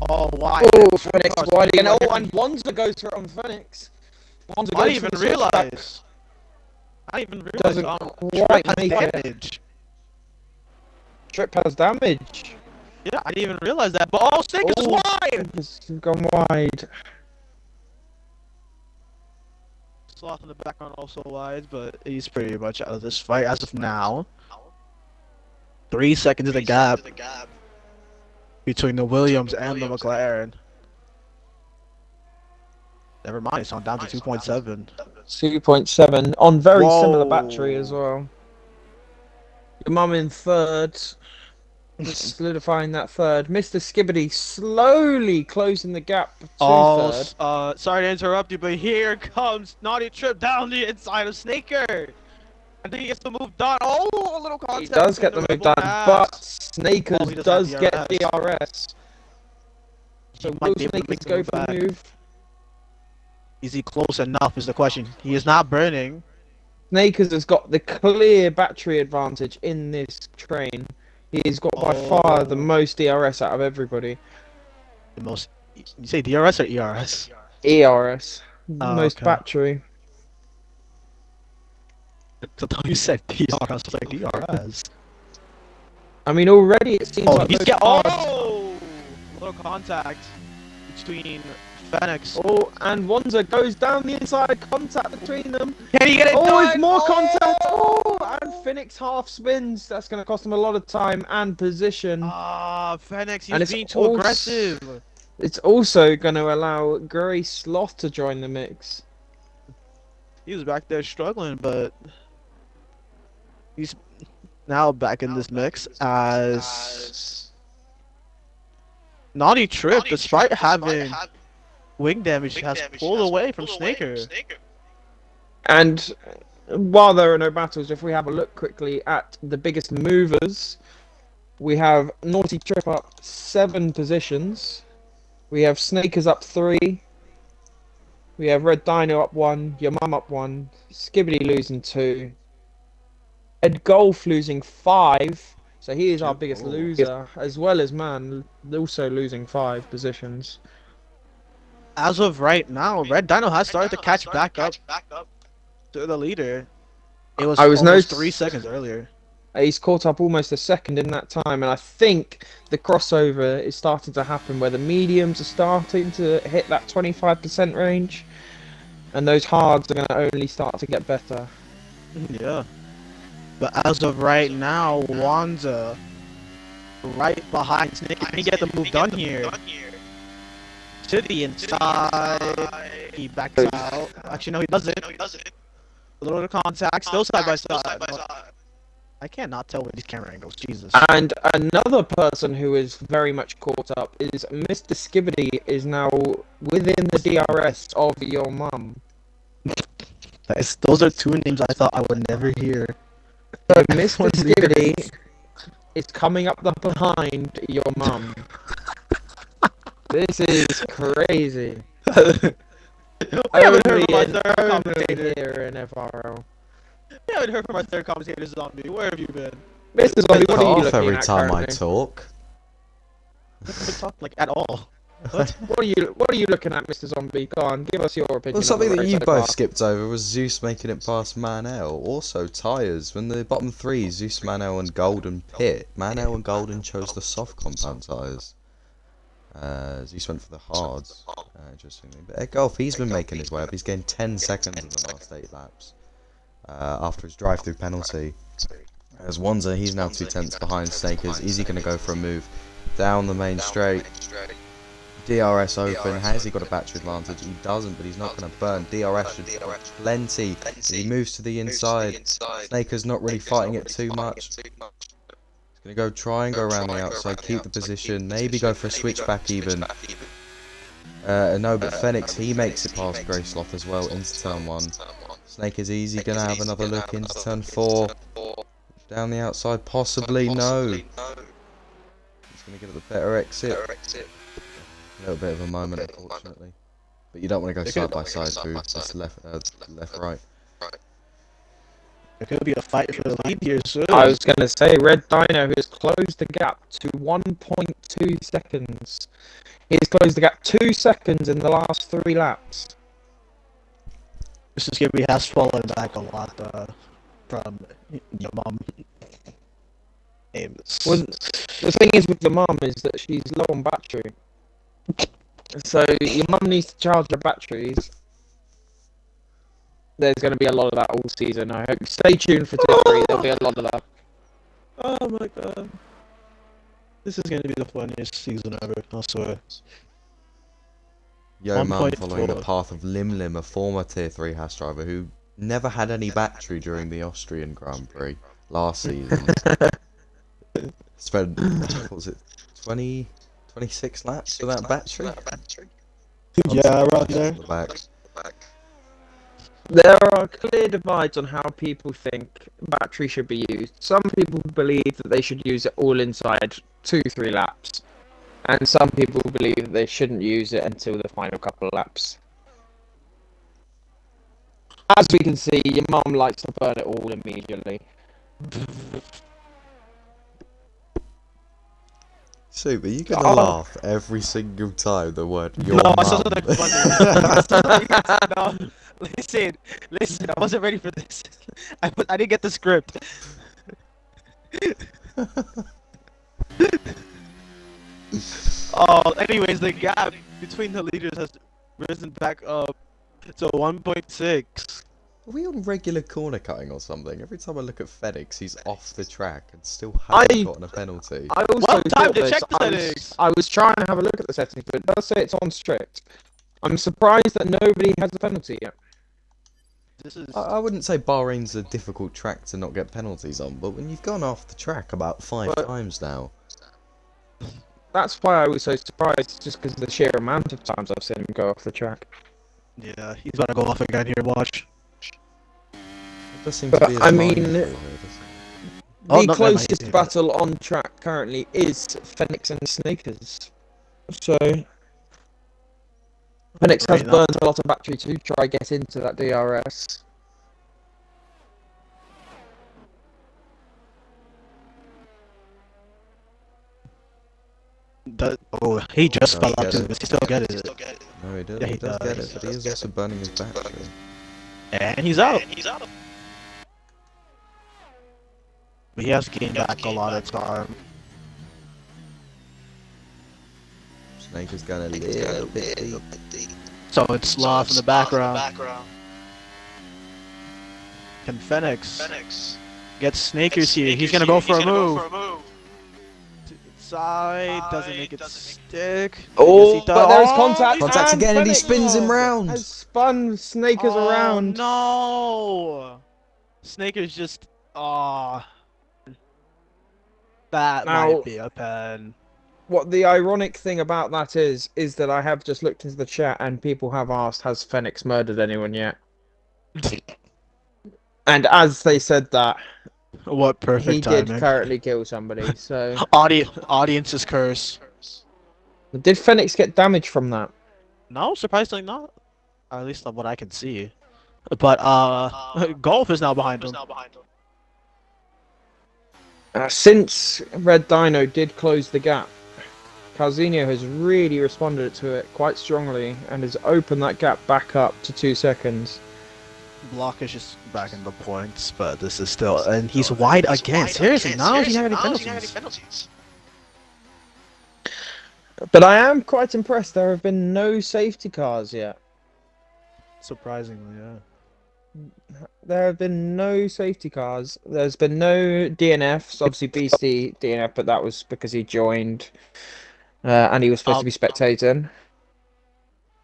Oh, why? Oh, Phoenix wide again. Oh, and Wanza goes for it on Phoenix. Wanza I goes didn't even for the switchback. realize. I didn't even realize. Doesn't quite Trip has make it. damage. Trip has damage. Yeah, I didn't even realize that. But Stick is Oh, wide. It's gone wide. Sloth in the background also wide, but he's pretty much out of this fight as of now. 3 seconds of the gap between the Williams and the McLaren. Never mind, it's on down to 2.7. 2.7 on very similar Whoa. battery as well. Your mum in third, just solidifying that third. Mr. Skibbity slowly closing the gap to third. Sorry to interrupt you, but here comes Naughty Trip down the inside of Snaker. And he gets the move done. Oh, a little He contact. does get the between move done, Red Bull but and Snakers Oh, he doesn't does have get DRS. DRS. So He will might be able to Snakers make the go move for the back. move? Is he close enough is the question. He is not burning. Snakers has got the clear battery advantage in this train. He's got by far the most DRS out of everybody. The most. You say DRS or ERS? ERS. Oh, Most okay. battery. I thought you said DRS. I was like DRS. I mean, already it seems Oh, like he's those get. cars- Oh, little contact between Phoenix. Oh, and Wanza goes down the inside, contact between them. Can he get it Oh, done? it's more contact. Oh, and Phoenix half spins. That's going to cost him a lot of time and position. Ah, Phoenix, And he's it's being too also- aggressive. It's also going to allow Grey Sloth to join the mix. He was back there struggling, but he's now back in this mix as Naughty Trip, despite having wing damage, has pulled away from Snaker. And while there are no battles, if we have a look quickly at the biggest movers, we have Naughty Trip up 7 positions. We have Snakers up 3. We have Red Dino up 1. Your Mum up 1. Skibbity losing 2. Ed Golf losing 5. So he is our biggest loser, as well as Man also losing 5 positions. as of right now, Red Dino has started to catch back up to the leader. It was I was almost 3 seconds noticed earlier. he's caught up almost a second in that time, and I think the crossover is starting to happen where the mediums are starting to hit that 25% range, and those hards are going to only start to get better. Yeah. But as of right now, Wanza right behind Snake. Can he get the move done here? To the inside. He backs out. Actually, no, he doesn't. A little bit of contact. Still side by side. I cannot tell with these camera angles. Jesus. And another person who is very much caught up is Mr. Skibbity is now within the DRS of your mum. Those are two names I thought I would never hear. So Mr. Skibbity is coming up behind your mum. This is crazy. I haven't heard from my third Only commentator. here in FRL. I haven't heard from my third commentator, Zombie. Where have you been? Mr. Zombie, what Cut are you off looking every at time I currently? talk. I haven't talked like at all. What are you looking at, Mr. Zombie? Go on, give us your opinion. Well, something on the that you race so both far. skipped over was Zeus making it past Manel. Also, tyres. When the bottom three, Zeus, Manel, and Golden pit, Manel and Golden chose the soft compound tyres. Zeus went for the hards, interestingly. But at Golf, he's been making his way up. He's gained 10 seconds in the last 8 laps after his drive-through penalty. As Wanza, he's now 2/10 behind Snakers. Is he going to go for a move down the main straight? DRS open. Has he got a battery advantage? He doesn't, but he's not going to burn. DRS should have plenty. He moves to the inside. Snaker's not really fighting it too much. He's going to try and go around the outside, keep the position, maybe go for a switchback even. No, but Phoenix, he makes it past Graysloth as well into turn 1. Snake is easy, going to have another look into turn 4. Down the outside, possibly, no. He's going to get the better exit. A little bit of a moment, unfortunately. But you don't want to go side by side, Boo. That's left, right. It could be a fight for the lead here soon. I was going to say, Red Dino has closed the gap to 1.2 seconds. He has closed the gap 2 seconds in the last 3 laps. Mr. Skippy has fallen back a lot from your mom. Well, the thing is with the mum is that she's low on battery. So your mum needs to charge her batteries. There's going to be a lot of that all season, I hope. Stay tuned for Tier 3, there'll be a lot of that. Oh my god. This is going to be the funniest season ever, I swear. Yo Mum 1.4. following the path of Lim Lim, a former Tier 3 Haas driver who never had any battery during the Austrian Grand Prix last season. Spent, what was it, 26 laps without battery? Yeah, around there. The back. There are clear divides on how people think battery should be used. Some people believe that they should use it all inside 2-3 laps. And some people believe that they shouldn't use it until the final couple of laps. As we can see, your mum likes to burn it all immediately. Super, you're gonna laugh every single time the word your No, mum. I saw something funny. No, listen, I wasn't ready for this. I didn't get the script. Anyways, the gap between the leaders has risen back up to 1.6. Are we on regular corner cutting or something? Every time I look at FedEx, he's off the track and still hasn't gotten a penalty. I also Well, time thought to this. check the settings. I was trying to have a look at the settings, but it does say it's on strict. I'm surprised that nobody has a penalty yet. This is I wouldn't say Bahrain's a difficult track to not get penalties on, but when you've gone off the track about 5 times now... That's why I was so surprised, just because of the sheer amount of times I've seen him go off the track. yeah, he's about to go off again here. Watch. It does seem to be I his mean, line here, Oh, the no, closest never mind. battle on track currently is Phoenix and Snakers. So Phoenix has Right, burned a lot of battery to try get into that DRS. He just fell Does up get to it. this. He still get it. No, he does. Yeah, he he does get does. it, but he is also burning his battery. And he's out. But he has gained back a lot of time. Snake is going a little bit deep. So it's Sloth in the background. Can Phoenix get Snakers here? He's gonna go for a move. To the side, doesn't make it stick. Oh, Yes, he but there's does. contact. Contacts and again, and he Phoenix spins him round. has spun Snakers around. No! Snakers just. Ah. That Now- might be a pen. What the ironic thing about that is that I have just looked into the chat and people have asked, has Phoenix murdered anyone yet? And as they said that, What perfect he timing. did currently kill somebody. So, Audience's curse. did Phoenix get damage from that? No, surprisingly not. At least of what I can see. But Golf is now behind him. Since Red Dino did close the gap, Calzino has really responded to it quite strongly and has opened that gap back up to 2 seconds. Block is just back in the points, but this is still, and he's wide again. Seriously, now does he have any penalties? But I am quite impressed. There have been no safety cars yet. Surprisingly, yeah. There have been no safety cars. There's been no DNFs. Obviously, Beastie DNF, but that was because he joined and he was supposed to be spectating.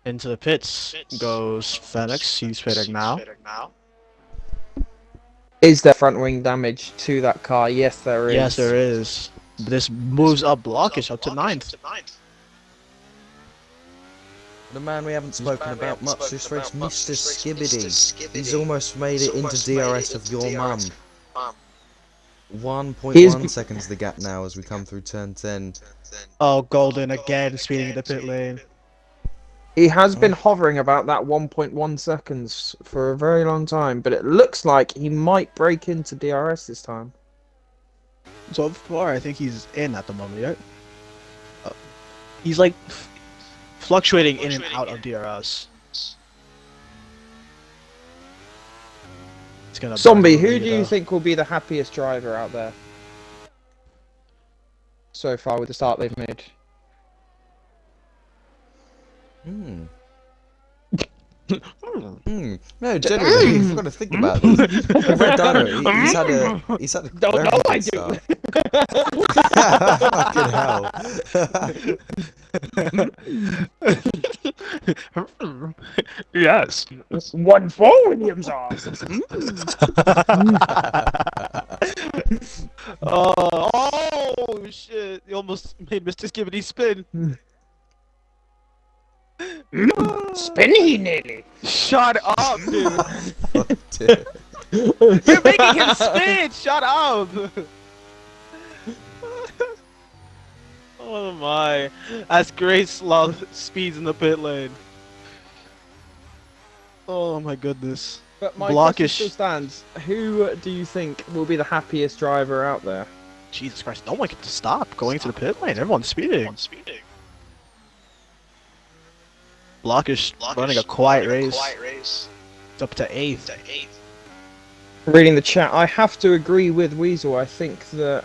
Into the pits goes Phoenix. He's pitting now. Is there front wing damage to that car? Yes, there is. Yes, there is. This moves up Blockish up to 9th. The man we haven't spoken about much this race, Mr. Skibbity. He's almost made it into DRS of your mum. 1.1 seconds the gap now as we come through turn 10. Oh, Golden again speeding in the pit lane. He has been hovering about that 1.1 seconds for a very long time, but it looks like he might break into DRS this time. So far, I think he's in at the moment, right? He's like fluctuating in and out of DRS. It's gonna Zombie, burn who the do you leader. think will be the happiest driver out there so far with the start they've made? No, generally, you've got to think about this. Red Dino, he's had a Don't very know good I do. start. Fucking hell. Yes. 1-4 Williams off. Oh shit! You almost made Mr. Skibbity spin. Spinny nearly. Shut up, dude. Dude. You're making him spin. Shut up. Oh my! As Grace Love speeds in the pit lane. Oh my goodness. But my Blockish. question still stands. Who do you think will be the happiest driver out there? Jesus Christ! No one can stop going to the pit lane. Everyone's speeding. Blockish running a quiet race. It's up to 8th. Reading the chat, I have to agree with Weasel. I think that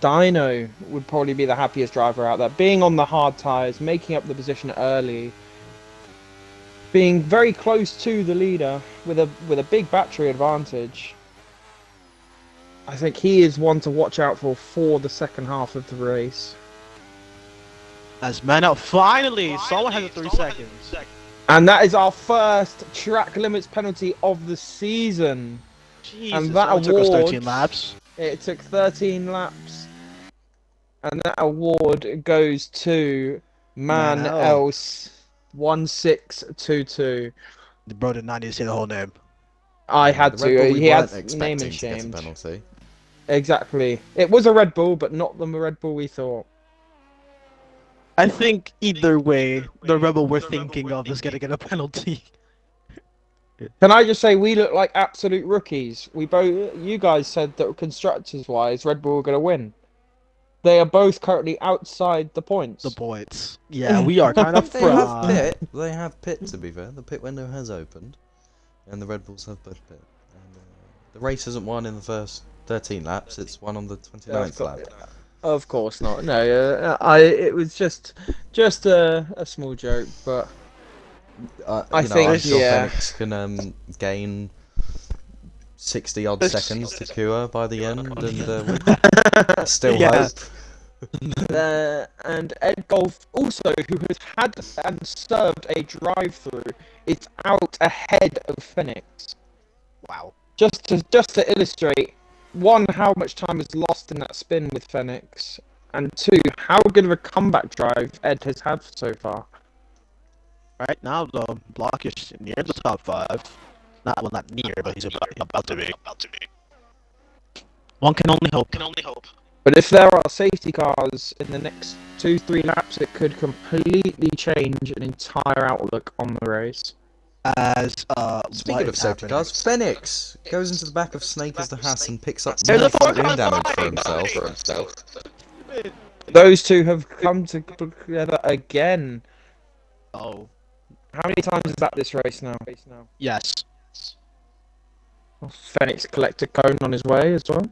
Dino would probably be the happiest driver out there. Being on the hard tyres, making up the position early, being very close to the leader with a big battery advantage. I think he is one to watch out for the second half of the race. As man up, finally, someone has a 3 seconds. And that is our first track limits penalty of the season. Jesus, And that only took us award- 13 laps. It took 13 laps. And that award goes to Man Man Else 1622. The bro did not need to say the whole name. I had The Red Bull to. we He had weren't name expecting and to get a shamed. penalty. Exactly. It was a Red Bull, but not the Red Bull we thought. I think either way, the rebel we're thinking of is gonna get a penalty. Can I just say we look like absolute rookies? You guys said that constructors wise, Red Bull were going to win. They are both currently outside the points. The points. Yeah, we are kind of They have front. pit. They have pit, to be fair. The pit window has opened. And the Red Bulls have both pit. And, the race isn't won in the first 13 laps. It's won on the 29th lap. Of course not. No, it was just a small joke, but I'm sure Phoenix can gain 60 odd seconds to Kua by the end, and still hope. And Ed Golf also, who has had and served a drive-through, is out ahead of Phoenix. Wow. Just to illustrate, one, how much time is lost in that spin with Phoenix, and two, how good of a comeback drive Ed has had so far. Right now, the block is near the top 5. Not near, but he's about to be. One can only hope. But if there are safety cars in the next 2-3 laps, it could completely change an entire outlook on the race. As Speaking of safety cars, Phoenix goes into the back of Snake as the Haas and picks up There's more a front four-car wing damage for himself. Those two have come together again. Oh. How many times is that this race now? Yes. Phoenix collected cone on his way as well.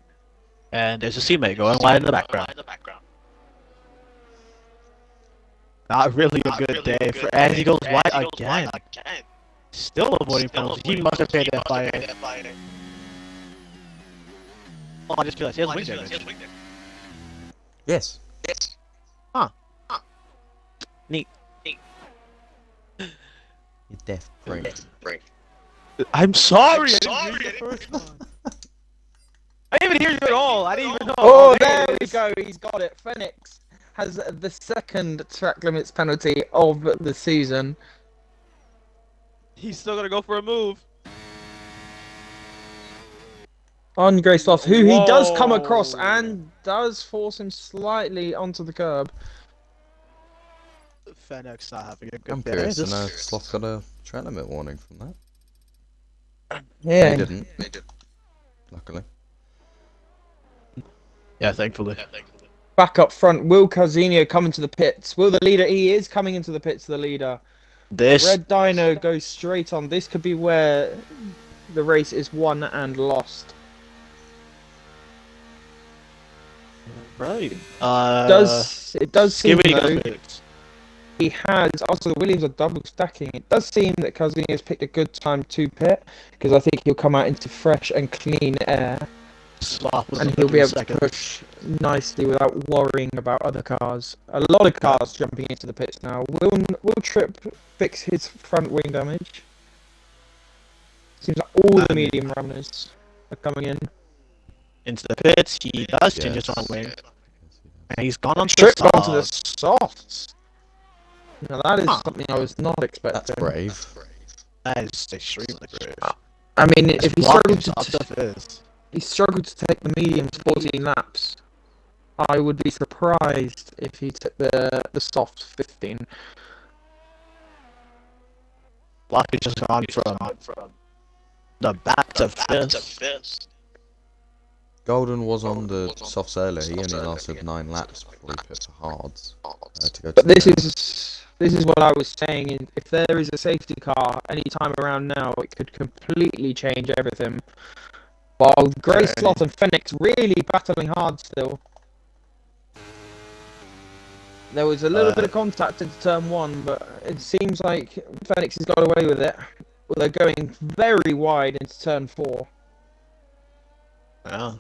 And there's a teammate going wide in the background. Not really a good day for as he goes wide again. Still avoiding penalties. He must have paid that fire. Oh, I just realized he has wing damage. Yes. Huh. Neat. You're deaf, Frank. I'm sorry. I didn't hear the first one. I didn't even hear you at all. I didn't even know. Oh, there we go. He's got it. Phoenix has the second track limits penalty of the season. He's still gonna go for a move. On Graceloft, who he does come across and does force him slightly onto the curb. Phoenix not having a good I'm day. curious to know if Sloth got a track limit warning from that. Yeah. They didn't. Luckily. Yeah, thankfully. Back up front, Will Carzinho coming to the pits. Will the leader? He is coming into the pits, the leader. This Red Dino goes straight on. This could be where the race is won and lost. right. It does seem though, Goes he has, also the Williams are double stacking. It does seem that Carzinho has picked a good time to pit, because I think he'll come out into fresh and clean air, and he'll be able to push nicely without worrying about other cars. A lot of cars jumping into the pits now. Will Tripp fix his front wing damage? Seems like all the medium runners are coming in. into the pits. He does change his front wing. And he's gone on to Tripp the onto the softs. Now that is something I was not expecting. That's brave. That is extremely brave. I mean, if he struggled to take the mediums 14 laps, I would be surprised if he took the soft 15. Block has just gone from the back to fifth. Golden was on the softs earlier. He only lasted 9 laps before he put for hards to go. But this is what I was saying. If there is a safety car any time around now, it could completely change everything. While Graceloft and Phoenix really battling hard still. There was a little bit of contact into turn 1, but it seems like Phoenix has got away with it. Well, they're going very wide into turn 4. Yeah.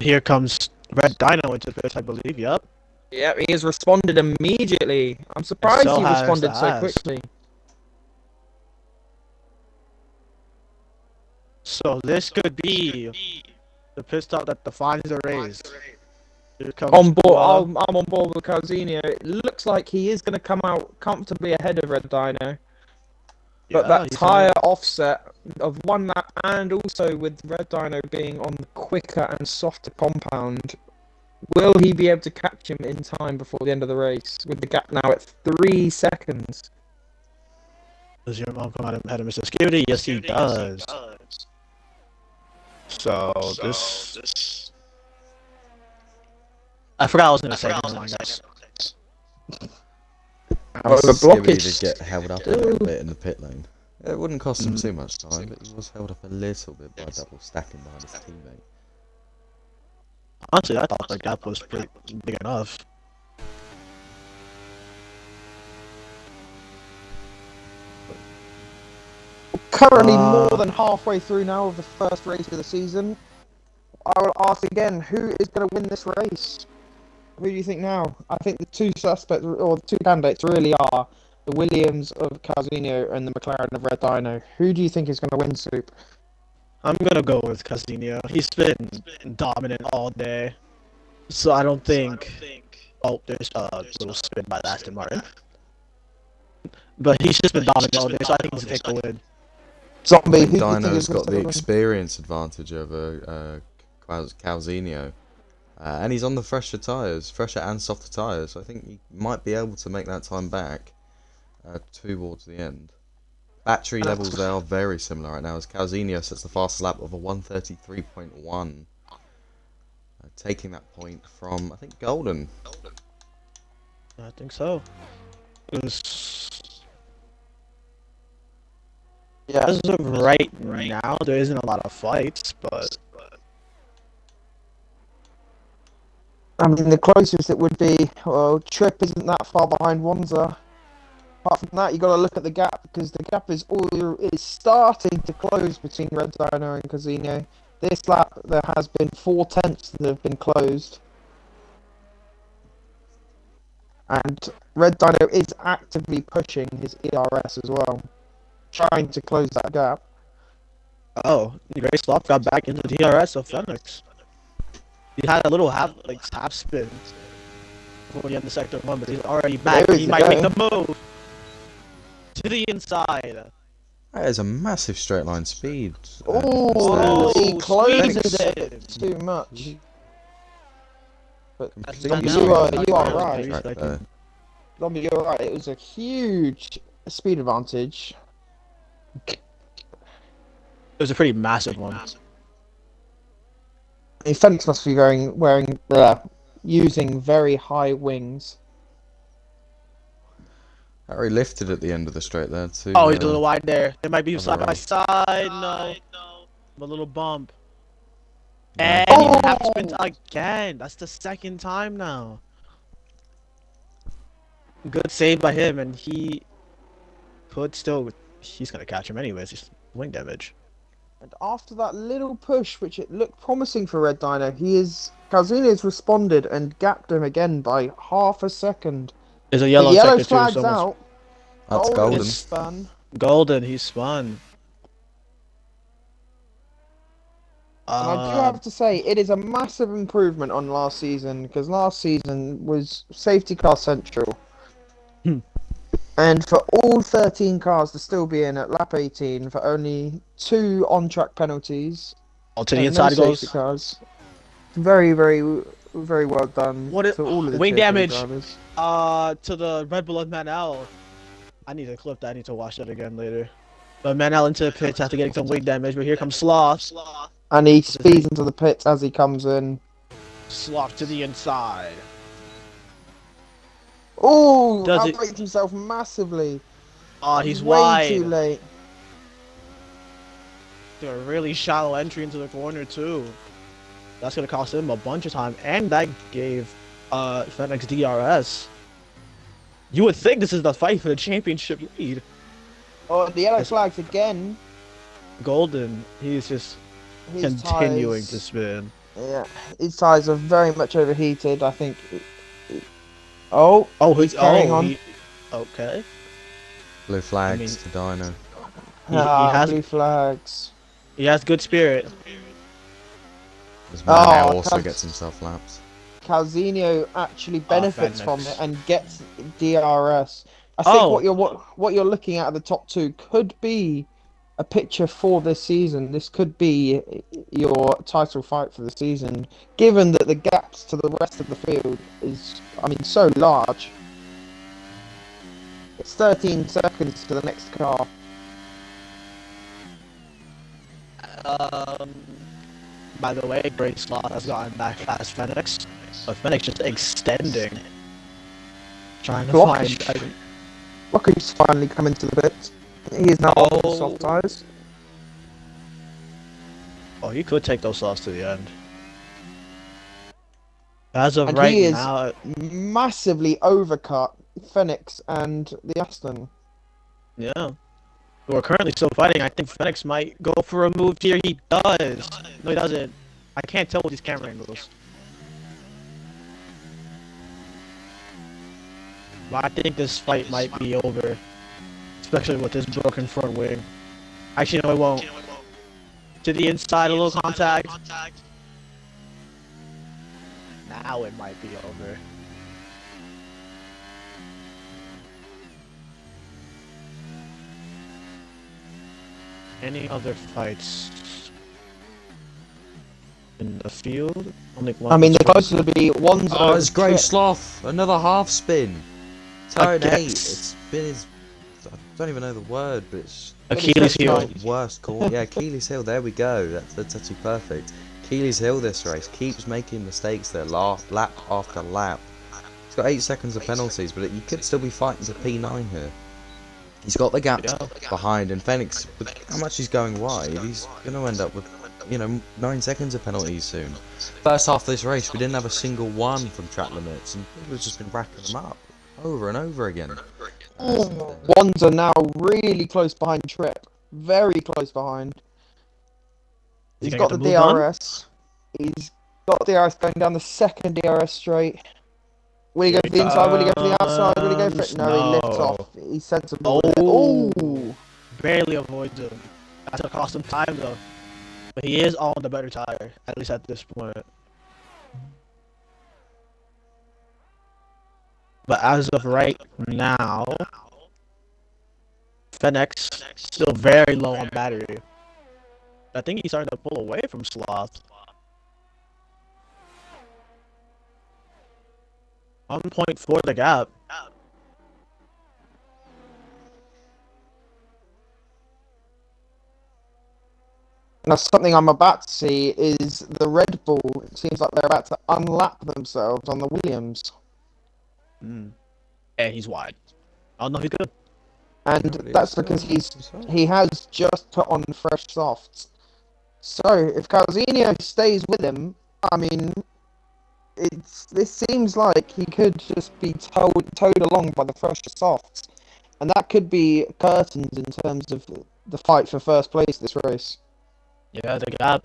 Here comes Red Dino into the pits, I believe. Yep. Yeah, he has responded immediately. I'm surprised so he has responded the so Haas. quickly. So this could be the pit stop that defines the race. Here comes On board, Koala. I'm on board with Carzinho. It looks like he is going to come out comfortably ahead of Red Dino. But Yeah, that he's tyre offset of 1 lap, and also with Red Dino being on the quicker and softer compound, will he be able to catch him in time before the end of the race? With the gap now at 3 seconds. Does your mom come out ahead of Mr. Skibidi? Yes, he does. So this I forgot I was gonna say. Never mind, guys. The block Skibbity is did get held up a still... little bit in the pit lane. It wouldn't cost him too much time, but he was held up a little bit by double stacking behind his teammate. Honestly, I thought the gap was pretty big enough. Currently more than halfway through now of the first race of the season. I will ask again, who is going to win this race? Who do you think now? I think the two suspects, or the two candidates really are the Williams of Calzino and the McLaren of Red Dino. Who do you think is going to win, Soup? I'm gonna go with Casino. He's been dominant all day, so I don't think. Oh, there's a little spin by the Aston Martin, but he's just been dominant all day, so I think he's gonna take the win. Zombie, I who think do you think Dino's is going got to the win? experience advantage over Calzino. And he's on the fresher tyres, fresher and softer tyres, so I think he might be able to make that time back towards the end. Battery levels, they are very similar right now, as Calzino sets the fastest lap of a 133.1. Taking that point from, I think, Golden. I think so. Yeah, As of right now, there isn't a lot of fights, but I mean, the closest it would be, well, Trip isn't that far behind Wanza. Apart from that, you got to look at the gap, because the gap is starting to close between Red Dino and Casino. This lap, there has been 4 tenths that have been closed. And Red Dino is actively pushing his ERS as well, trying to close that gap. oh, Gray Slop got back into the DRS of Phoenix. He had a little half spin before he had the sector 1, but he's already back. There He we might make go. the move to the inside. That is a massive straight line speed. Oh, there. he closes squeezes it it. too much. But Completely you are swinging right. the track there. Zombie, you're right. It was a huge speed advantage. It was a pretty massive one. Fenix must be using very high wings. Harry lifted at the end of the straight there too. Oh, he's a little wide there. There might be Other side by way. side. No. A little bump. Yeah. And he tap spins again. That's the second time now. Good save by him, and he could still. He's gonna catch him anyways. Just wing damage. And after that little push, which it looked promising for Red Dino, Calzino's responded and gapped him again by half a second. There's a The yellow yellow sector too. flag's Someone's out. That's Golden Golden. is spun. golden. He spun. And I do have to say, it is a massive improvement on last season, because last season was safety car central. And for all 13 cars to still be in at lap 18 for only 2 on-track penalties. Oh, to the and inside no goes. safety cars. Very, very, very well done What to all of the wing Tier 3 damage. drivers. To the Red Bull of Manel. I need to clip that. I need to watch that again later. But Manel into the pits after getting some wing damage. But here comes Sloth. And he speeds into the pits as he comes in. Sloth to the inside. Oh, Does it- outbraked himself massively. Oh, he's way wide. too late. They're a really shallow entry into the corner too. That's gonna cost him a bunch of time, and that gave Fenix DRS. You would think this is the fight for the championship lead. Oh, the yellow flags again. Golden, he's just His continuing tyres- to spin. Yeah, his tyres are very much overheated. I think. Oh, He's carrying on. Okay. Blue flags mean- to Dino. He has blue flags. he has good spirit. As Manel Oh, also Cal- gets himself lapped. Calzino actually benefits from Fenix. it and gets DRS. I think Oh. what you're looking at the top 2 could be a picture for this season. This could be your title fight for the season, given that the gaps to the rest of the field is, I mean, so large. It's 13 seconds to the next car. By the way, Great Slot has gotten back past Fenix. But Fennec's just extending. Trying to Block. find... Rocky's finally come into the pit. He is now on the soft tyres. Oh, he could take those softs to the end. As of And right he is now... massively overcut Phoenix and the Aston. Yeah. Who are currently still fighting. I think Phoenix might go for a move here. He does. No, he doesn't. I can't tell with these camera angles. But I think this fight might be over. Especially with this broken front wing. Actually, no, it won't. To the inside, a little contact. Now it might be over. Any other fights in the field? Only one. I mean, the closest would be one's. Oh, it's Grey Sloth. Another half spin. Turn 8. Against- It's been his. I don't even know the word, but it's. Achilles heel. Worst call. Yeah, Achilles heel. There we go. That's actually perfect. Achilles heel this race keeps making mistakes there, lap after lap. He's got 8 seconds of penalties, but you could still be fighting for P9 here. He's got the gap behind, and Phoenix, with how much he's going wide, he's going to end up with, 9 seconds of penalties soon. First half of this race, we didn't have a single one from track limits, and people have just been racking them up over and over again. Ones are now really close behind Trip. Very close behind. He's got the DRS. He's got the DRS going down the second DRS straight. Will he go for the inside? Will he go for the outside? Will he go for it? No, he lifts off. He's sensible. Oh, barely avoids him. That's gonna cost him time though. But he is on the better tire, at least at this point. But as of right now, Fenix still very low on battery. I think he's starting to pull away from Sloth. 1.4 the gap. Now, something I'm about to see is the Red Bull. It seems like they're about to unlap themselves on the Williams. And he's wide. I don't know if he's good. And that's because he has just put on fresh softs. So, if Calzino stays with him, I mean, this seems like he could just be towed along by the fresh softs. And that could be curtains in terms of the fight for first place this race. Yeah, the gap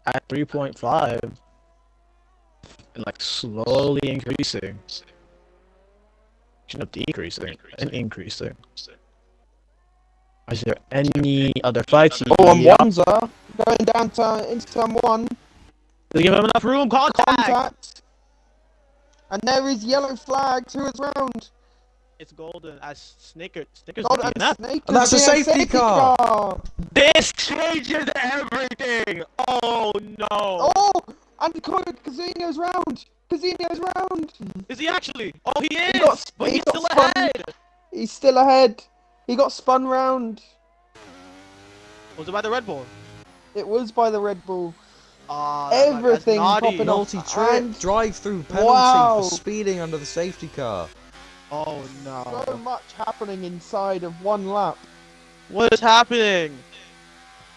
at 3.5 and like slowly increasing. Not decreasing and increasing. Is there any other fights? Oh, and Wanza going down into turn 1. They give him enough room. Contact. And there is yellow flag to his round. It's golden as Snickers. Golden and Snake. And that's a safety car. This changes everything. Oh no. Oh, and Casino's round. Casino's round. Is he actually? Oh, he is. But he's still ahead. He's still ahead. He got spun round. Was it by the Red Bull? It was by the Red Bull. Everything popping off. Multi-trip drive-through penalty for speeding under the safety car. Oh no. So much happening inside of one lap. What is happening?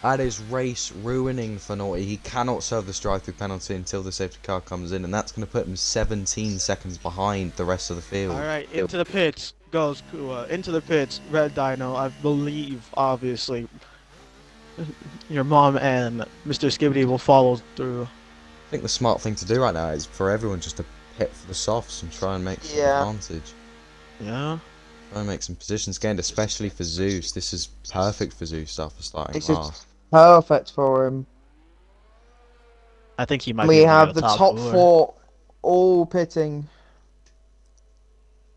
That is race ruining for Naughty. He cannot serve this drive-through penalty until the safety car comes in, and that's going to put him 17 seconds behind the rest of the field. Alright, into the pits goes Kua. Into the pits, Red Dino. I believe, obviously, your mom and Mr. Skibbity will follow through. I think the smart thing to do right now is for everyone just to pit for the softs and try and make some advantage. Yeah. Try and make some positions gained, especially for Zeus. This is perfect for Zeus after starting This last. is perfect for him. I think he might We be have the top 4 all pitting.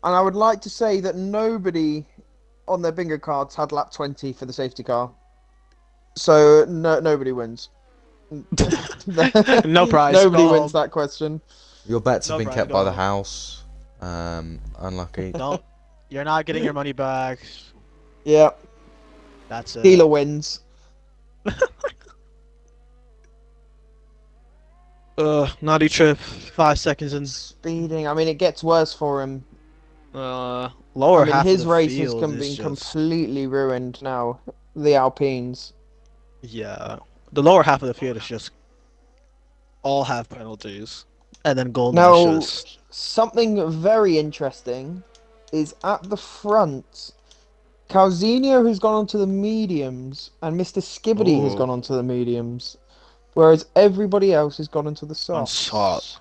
And I would like to say that nobody on their bingo cards had lap 20 for the safety car. So nobody wins. No prize. Nobody wins that question. Your bets have No been prize kept by the gold. house. Unlucky. No, you're not getting your money back. Yeah, That's it. dealer wins. Naughty trip. 5 seconds in. Speeding. I mean, it gets worse for him. Lower I mean, half of his the race has field is been just completely ruined now. The Alpines. yeah. The lower half of the field is just all have penalties, and then Golden is Now, just something very interesting is at the front. Calzinho has gone onto the mediums, and Mr. Skibbity has oh gone onto the mediums, whereas everybody else has gone into the on softs. soft.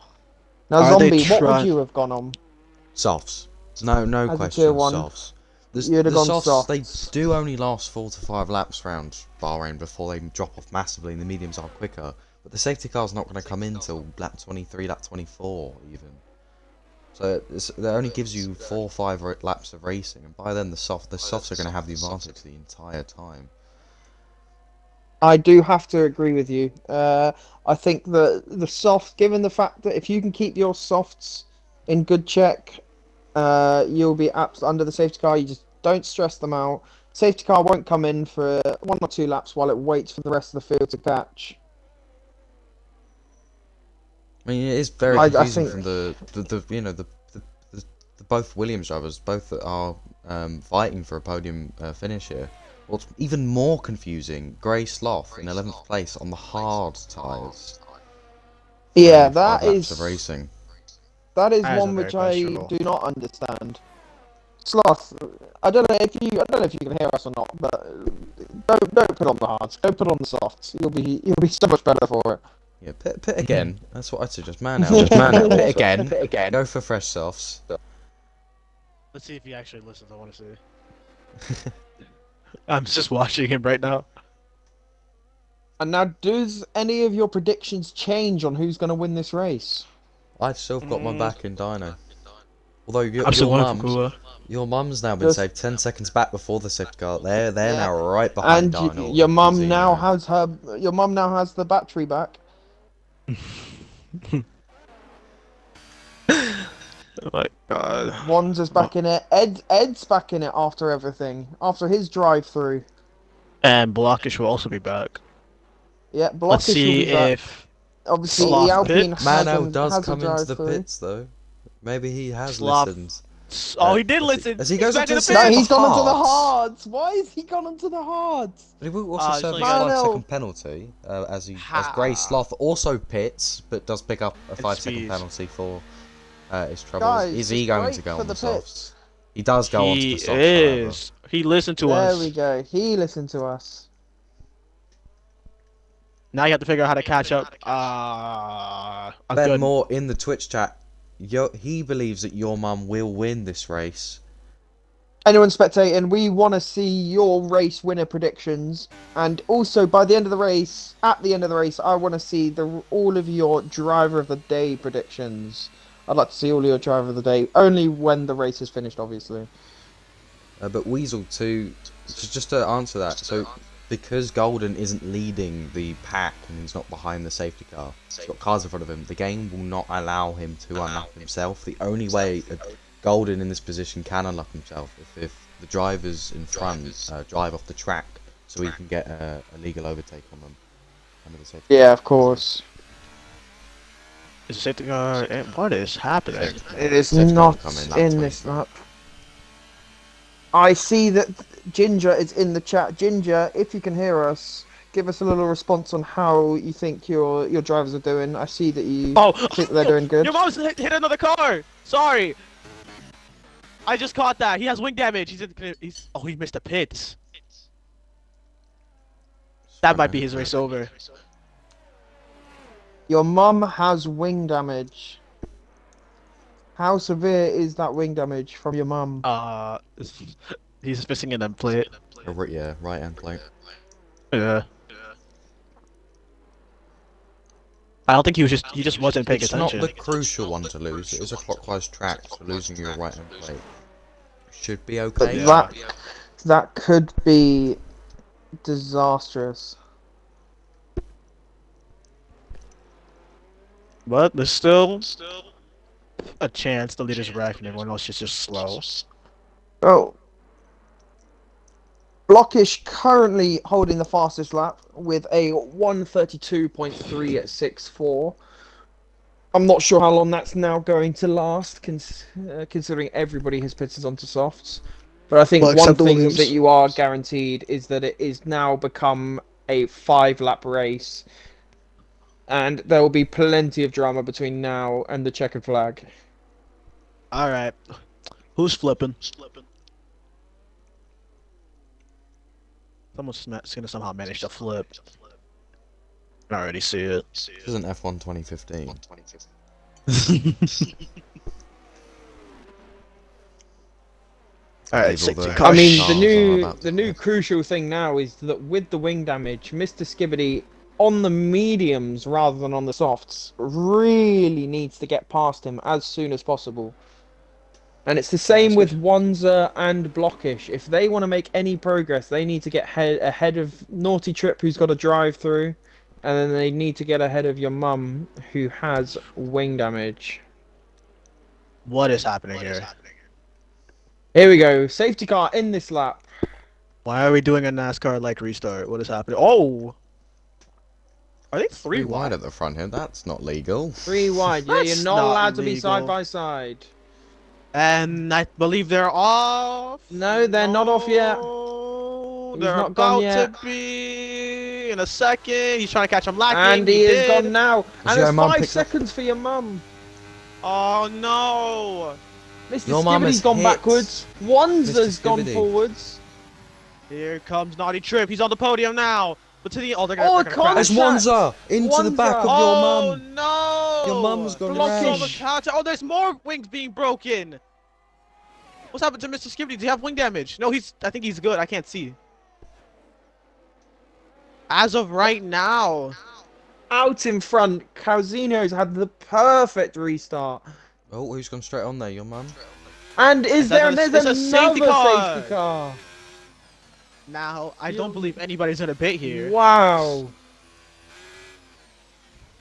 Now, Are they Zombie, what would trying? you have gone on Softs. No as a tier question, 1? softs. The You'd have gone softs, they softs. do only last 4 to 5 laps round Bahrain before they drop off massively, and the mediums are quicker. But the safety car's not going to come in till lap 23, lap 24 even. So that only gives you 4 or 5 laps of racing, and by then the softs are going to have the advantage the entire time. I do have to agree with you. I think that the soft, given the fact that if you can keep your softs in good check, you'll be under the safety car. You just don't stress them out. Safety car won't come in for 1 or 2 laps while it waits for the rest of the field to catch. I mean, it is very I confusing think from the both Williams drivers, both that are fighting for a podium finish here. What's even more confusing, Grey Sloth in 11th place on the hard tyres. yeah, Only 5 laps of racing. that is That is a one very which bad I struggle. do not understand. Sloth, I don't know if you can hear us or not, but don't put on the hards. Go put on the softs. You'll be so much better for it. Yeah, pit again. That's what I'd suggest. Man out. Just man out. Pit again. Go for fresh softs. Let's see if he actually listens. I want to see. I'm just watching him right now. And now, does any of your predictions change on who's going to win this race? I'd still have got my back in dyno. Although I'm still going for your mum's now been saved 10 seconds back before the safety car. They're Yeah. now right behind And Dyno. your mum now has the battery back. Oh my god. Wanza's back in it. Ed's back in it after everything. After his drive-through. And Blockish will also be back. Yeah, Let's Blockish will see be back. if Obviously, Sloth the Alpine pits. Mano does has come a into the drive-through. pits though. Maybe he has Sloth. listened. Oh, he did listen. As he He's goes back into in the the No, pits. he's gone onto the hards. hards. Why has he gone onto the hards? But he will also it's serve like a a- 5-second penalty as Grey Sloth also pits, but does pick up a 5-second speed. penalty for his troubles. Guys, Is just he going wait to go for on the the softs? pits. He does go onto He the softs. is. He listened to There us. we go. He listened to us. Now you have to figure out how to catch up. Ben Good. Moore in the Twitch chat. He believes that your mum will win this race. Anyone spectating, we want to see your race winner predictions, and also by the end of the race, I want to see all of your driver of the day predictions. I'd like to see all your driver of the day, only when the race is finished, obviously. But Weasel 2, just to answer that, so because Golden isn't leading the pack and he's not behind the safety car, he's got cars in front of him, the game will not allow him to unlock himself. The only way Golden in this position can unlock himself if the drivers in front drive off the track so he can get a legal overtake on them under the safety Yeah, of course. Is the safety car? What is happening? It is Safety car not will come in lap in this 23. map. I see that Ginger is in the chat. Ginger, if you can hear us, give us a little response on how you think your drivers are doing. I see that you think they're doing good. Your mom's hit another car. Sorry. I just caught that. He has wing damage. He missed the pits. That might be his race over. Your mum has wing damage. How severe is that wing damage from your mum? He's missing an end plate. Yeah, right hand plate. Yeah. I don't think he just wasn't paying It's attention. not the crucial one to lose. It is a clockwise track, so losing your right hand plate should be okay. But that could be disastrous. But there's still a chance the leader's right and everyone else is just slow. Oh. Blockish currently holding the fastest lap with a 1:32.3 at 6.4. I'm not sure how long that's now going to last, considering everybody has pitted onto softs. But I think Well, one except the thing Williams. that you are guaranteed is that it is now become a 5-lap race, and there will be plenty of drama between now and the checkered flag. All right. Who's flipping? Someone's gonna somehow manage to flip. I already see it. This isn't F1 2015. All right, Leave all safety the car. I mean, cars the I'm new about to the new pit. crucial thing now is that with the wing damage, Mr. Skibbity on the mediums rather than on the softs really needs to get past him as soon as possible. And it's the same with Wanza and Blockish. If they want to make any progress, they need to get ahead of Naughty Trip, who's got a drive through, and then they need to get ahead of your mum, who has wing damage. What is happening here? Here we go, safety car in this lap. Why are we doing a NASCAR-like restart? What is happening? Oh! Are they Three wide at the front here. That's not legal. 3 wide. Yeah, you're That's not not allowed to be legal. side by side. And I believe they're off. No, they're not off yet. He's They're not gone about yet. to be in a second. He's trying to catch him lacking. And he is gone now. And your it's mum 5 picked up- seconds for your mum. Oh no! Mr. Your mum Skibbity's has gone hit. backwards. Wanza's Mr. gone Skibbity. forwards. Here comes Naughty Trip. He's on the podium now. But to the they're Oh, gonna crash. There's Wanza into the back of your Oh mum. no! Your mum's gone Blockish. round. Counter. Oh, there's more wings being broken. What's happened to Mr. Skibbity? Does he have wing damage? No, I think he's good. I can't see. As of right now. Out in front, Calzino's had the perfect restart. Oh, who's gone straight on there? Your mum? And there's It's another a safety car. safety car. Now, I don't believe anybody's gonna pit here. Wow.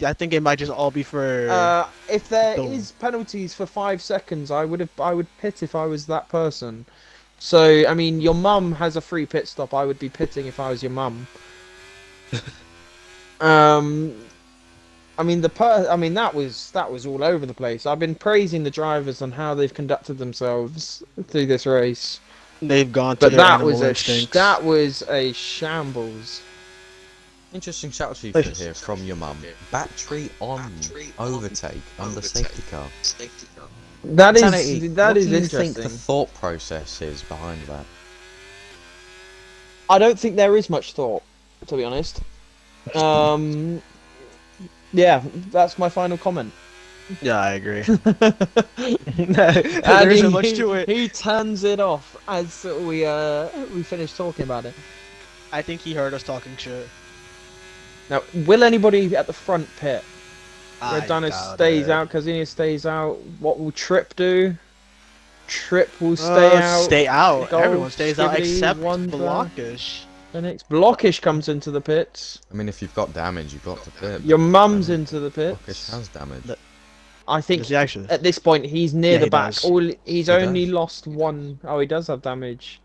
I think it might just all be for... If there Dumb. is penalties for 5 seconds, I would pit if I was that person. So, I mean, your mum has a free pit stop. I would be pitting if I was your mum. I mean, that was all over the place. I've been praising the drivers on how they've conducted themselves through this race, They've gone to but their that animal was instincts. a shambles. Interesting shout you could hear from your mum. Battery on overtake under safety car. That Sanity, is that what is do you interesting. think the thought process is behind that? I don't think there is much thought, to be honest. Yeah, that's my final comment. Yeah, I agree. And there isn't much to it. He turns it off as we finish talking about it. I think he heard us talking shit. Now, will anybody at the front pit? I Redano doubt stays it. out, Kazunia stays out. What will Trip do? Trip will stay out. Stay out. Golf, Everyone stays out Skibbity, except Wanza. Blockish. The next Blockish comes into the pits. I mean, if you've got damage, you've got to pit. Your mum's into the Blockish pits. has damage. I think Does he actually? at this point he's near Yeah, the he back. does. He's He only does. lost one. Oh, he does have damage.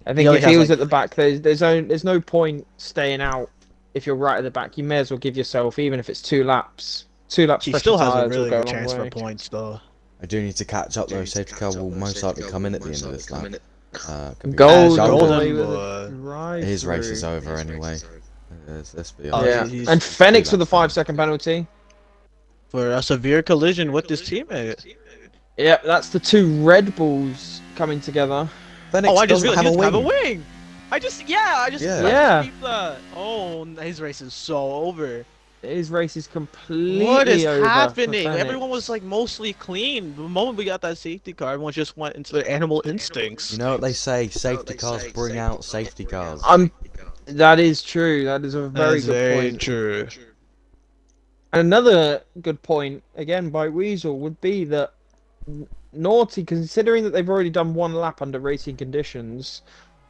I He think only if he has, was like- at the back, there's no point staying out. If you're right at the back, you may as well give yourself, even if it's 2 laps. 2 laps. He fresh still has a tyres will really go good long chance for way. points, though. I do need to catch up though. Safety car will most likely come in at the end of this lap. Could be Golden wrong. Golden boy with boy. a drive His race through. is over anyway. Let's be Oh, honest. Yeah, he's- and Phoenix he's with a that 5-second penalty. For a severe collision with his teammate. Yep, that's the 2 Red Bulls coming together. Phoenix Oh, I just doesn't realized he have doesn't a have a wing. wing. I just Yeah. Yeah. peeped that. Oh, his race is so over. His race is completely What is over for happening? Phoenix. Everyone was like mostly clean. The moment we got that safety car, everyone just went into their animal instincts. You know what they say? Safety cars bring out safety cars. That is true. That is a very That's good very point. true. And another good point, again by Weasel, would be that Naughty, considering that they've already done 1 lap under racing conditions,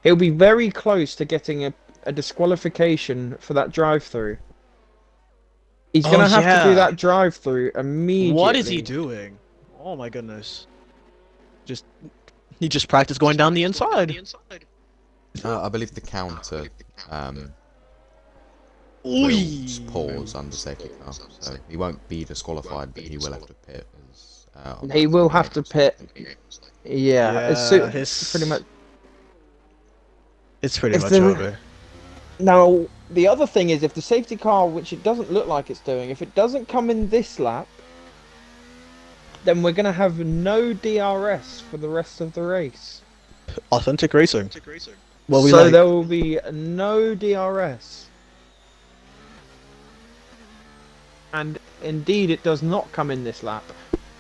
he'll be very close to getting a disqualification for that drive-through. He's Oh, gonna have to do yeah. that drive-through immediately. What is he doing? Oh my goodness. He just practiced going down the inside. I believe the counter will pause under safety car, so he won't be disqualified, but he will have to pit. He will have to pit. Yeah, it's pretty much. It's pretty much over. Now, the other thing is, if the safety car, which it doesn't look like it's doing, if it doesn't come in this lap, then we're going to have no DRS for the rest of the race. Authentic racing. Well, so there will be no DRS. And indeed, it does not come in this lap.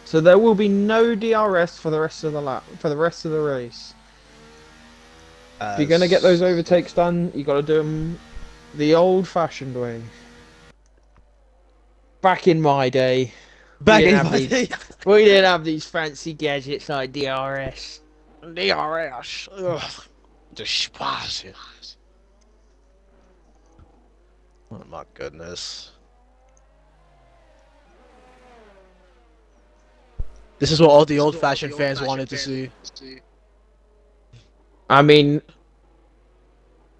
So there will be no DRS for the rest of the lap, for the rest of the race. If you're going to get those overtakes done, you got to do them the old-fashioned way. Back in my day, we didn't have these fancy gadgets like DRS. DRS. Ugh. Despise. Oh my goodness. This is what all the old-fashioned fans wanted to see. I mean,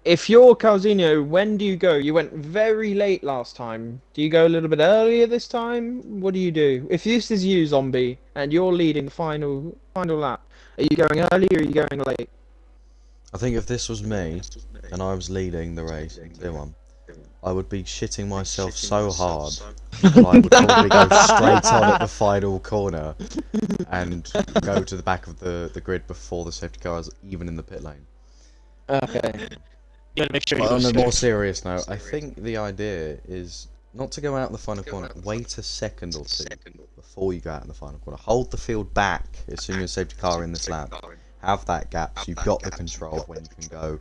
if you're Calzino, when do you go? You went very late last time. Do you go a little bit earlier this time? What do you do? If this is you, Zombie, and you're leading the final lap, are you going early or are you going late? I think if this was me, and I was leading the race in Tier 1, I would be shitting myself so hard that I would probably go straight on at the final corner and go to the back of the grid before the safety car is even in the pit lane. Okay. You gotta make sure. But on a more serious note, I think the idea is not to go out in the final corner. Wait a second or two before you go out in the final corner. Hold the field back as soon as safety car in this lap. Have that gap so you've got the control of when you can go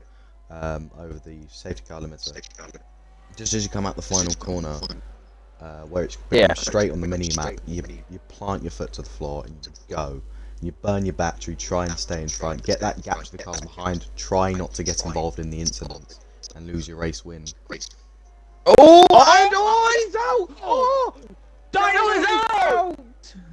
over the safety car limiter. Just as you come out the final corner, where it's straight on the mini map, you plant your foot to the floor and you go. You burn your battery, try and stay and try and get that gap to the cars behind. Try not to get involved in the incident and lose your race win. Oh, he's out! Oh, Dino is out!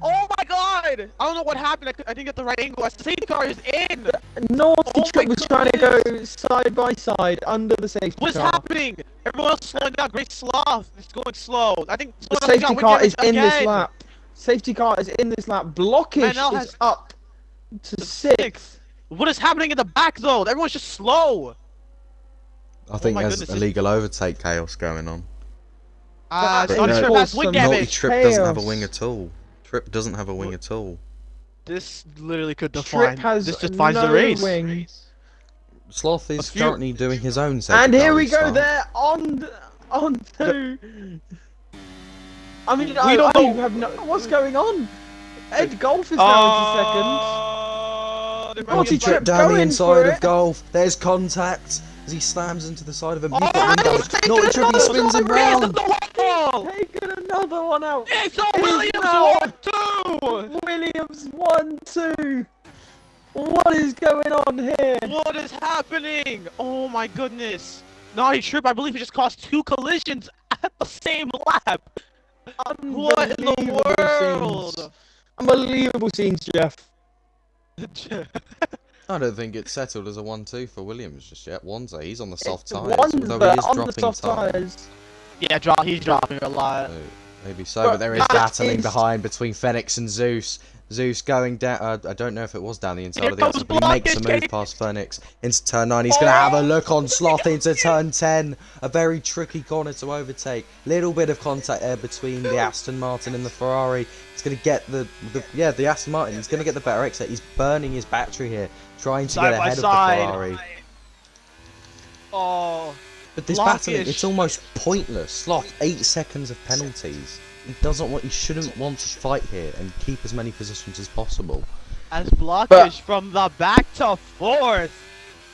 Oh my god! I don't know what happened. I didn't get the right angle. The safety car is in! Naughty Trip was trying to go side by side under the safety car. What's happening? Everyone else slowing down. Great Sloth is going slow. I think the safety car is in this lap. Safety car is in this lap. Blockish is up to 6th. What is happening in the back though? Everyone's just slow. I think there's illegal overtake chaos going on. Naughty Trip doesn't have a wing at all. Trip doesn't have a wing at all. This literally could define. This defines the race. Wing. Sloth is currently doing his own safety and here we go. style. There on to. I mean, I don't have no. What's going on? Ed Golf is now into second. Naughty Trip down the inside of Golf. There's contact as he slams into the side of him. Naughty Trip, he spins him round. Taking another one out. It's a Williams 1-2. Williams 1-2. What is going on here? What is happening? Oh my goodness. Naughty Trip, I believe he just caused 2 collisions at the same lap. What in the world? Scenes. Unbelievable scenes, Jeff. I don't think it's settled as a 1-2 for Williams just yet. Wanza, he's on the soft tyres. Wanza on the soft tyres. Yeah, he's dropping a lot. Maybe so, but there is battling behind between Phoenix and Zeus. Zeus going down, I don't know if it was down the inside of the outside, but he makes a move past Phoenix into turn 9. He's going to have a look on Sloth into turn 10. A very tricky corner to overtake. Little bit of contact there between the Aston Martin and the Ferrari. He's going to get the Aston Martin. He's going to get the better exit. He's burning his battery here, trying to get ahead of the Ferrari. Oh. But this battling, it's almost pointless. Sloth, 8 seconds of penalties. He shouldn't want to fight here and keep as many positions as possible. As Blockish from the back to 4th,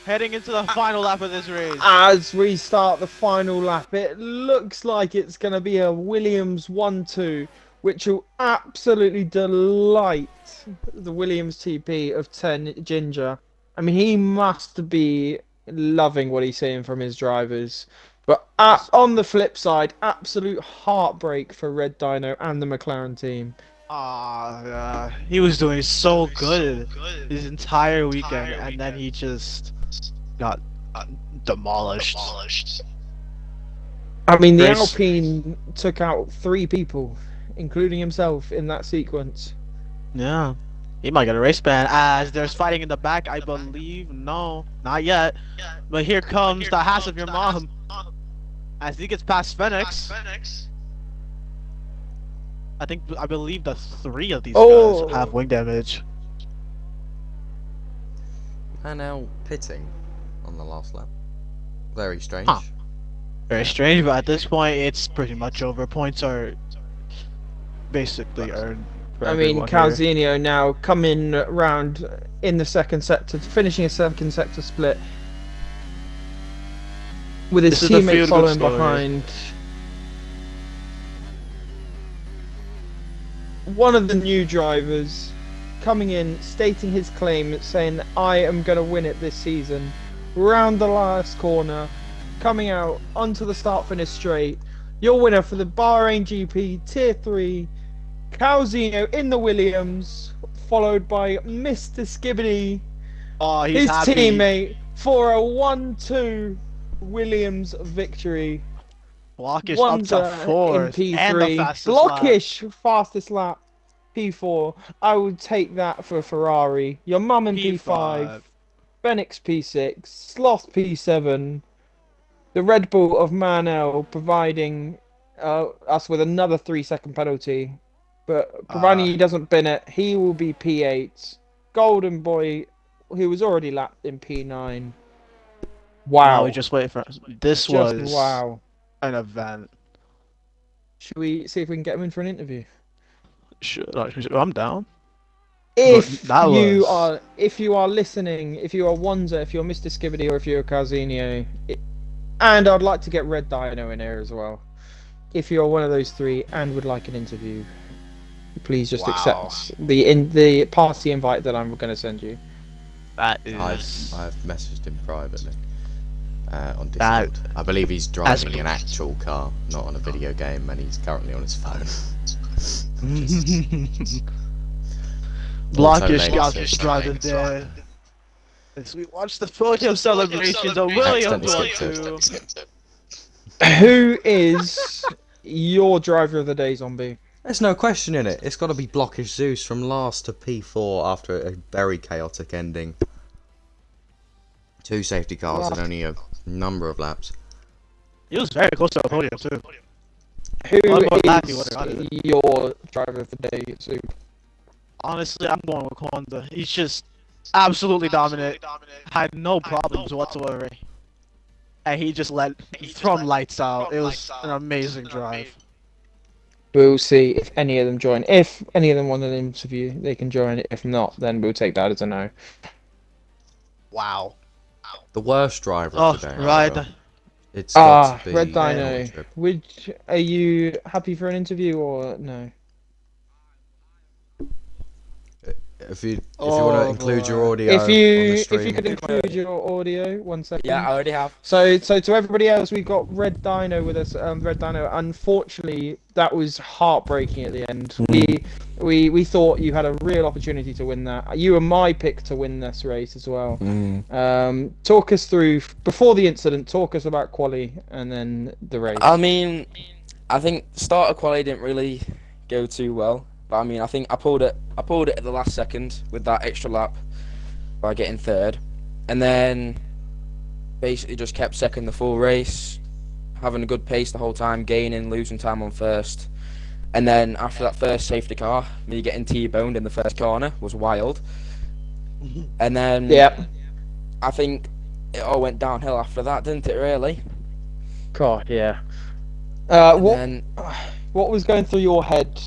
heading into the final lap of this race. As we start the final lap, it looks like it's going to be a Williams 1-2, which will absolutely delight the Williams TP of 10 Ginger. I mean, he must be loving what he's seeing from his drivers. But on the flip side, absolute heartbreak for Red Dino and the McLaren team. He was doing so good his entire weekend, and then he just got demolished. I mean, the Race. Alpine took out 3 people, including himself, in that sequence. Yeah. He might get a race ban as there's fighting in the back, I believe. No, not yet. But here comes the house of your mom. As he gets past Phoenix. I believe the 3 of these guys have wing damage. And now pitting on the last lap. Very strange. Huh. Very strange, but at this point it's pretty much over. Points are basically earned. I mean, Calzinho now coming round in the second sector, finishing a second sector split with his teammate following behind. One of the new drivers coming in, stating his claim, saying, I am going to win it this season. Round the last corner, coming out onto the start-finish straight. Your winner for the Bahrain GP Tier 3, Calzinho in the Williams, followed by Mr. Skibbity, his teammate, for a 1-2 Williams victory. Blockish up to 4th and the fastest Blockish lap. fastest lap. P4. I would take that for Ferrari. Your mum in P5. Benix P6. Sloth P7. The Red Bull of Manel providing us with another 3-second penalty. But providing he doesn't bin it, he will be P8. Golden Boy, who was already lapped in P9. Wow. Now we just wait for this. Was wow. An event. Should we see if we can get him in for an interview? Sure, I'm down. If you are listening, if you are Wanza, if you're Mr. Skibbity, or if you're Calzinho, and I'd like to get Red Dino in here as well. If you're one of those 3 and would like an interview, please just accept the party invite that I'm going to send you. That is. I've messaged him privately on Discord. I believe he's driving an actual car, not on a video game, and he's currently on his phone. Blockish got just driving there. As we watch the podium celebrations of Williams 1-2. Who is your driver of the day, Zombie? There's no question in it. It's got to be Blockish Zeus from last to P4 after a very chaotic ending. 2 safety cars and only a number of laps. He was very close to the podium too. Who is your driver of the day, Zoop? Honestly, I'm going with Honda. He's just absolutely dominant. Had no problems whatsoever. And he just thrown lights out. It was an amazing drive. We'll see if any of them join. If any of them want an interview, they can join. If not, then we'll take that as a no. Wow. The worst driver of the day. Right. It's got to be Red Dino. Are you happy for an interview or no? If you want to include your audio if you on the stream. if you could include your audio, 1 second. Yeah, I already have. So to everybody else, we've got Red Dino with us. Red Dino. Unfortunately, that was heartbreaking at the end. We thought you had a real opportunity to win that. You were my pick to win this race as well. Talk us through before the incident. Talk us about quali and then the race. I mean, I think start of quali didn't really go too well. But I mean, I think I pulled it at the last second with that extra lap by getting 3rd, and then basically just kept second the full race, having a good pace the whole time, gaining, losing time on 1st, and then after that first safety car, me getting T-boned in the first corner was wild, and then I think it all went downhill after that, didn't it? Really? God, yeah. What was going through your head?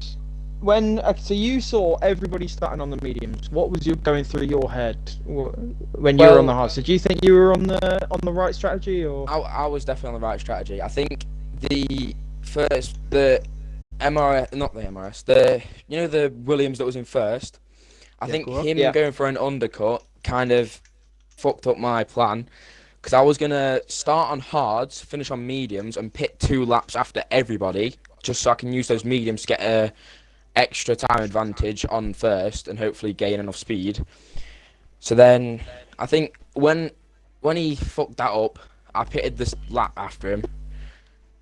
So you saw everybody starting on the mediums. What was going through your head when you were on the hards? Did you think you were on the right strategy, or? I was definitely on the right strategy. I think the MRS, not the MRS, the Williams that was in first. I think him going for an undercut kind of fucked up my plan, because I was gonna start on hards, finish on mediums, and pit 2 laps after everybody, just so I can use those mediums to get a extra time advantage on first and hopefully gain enough speed. So then I think when he fucked that up, I pitted this lap after him,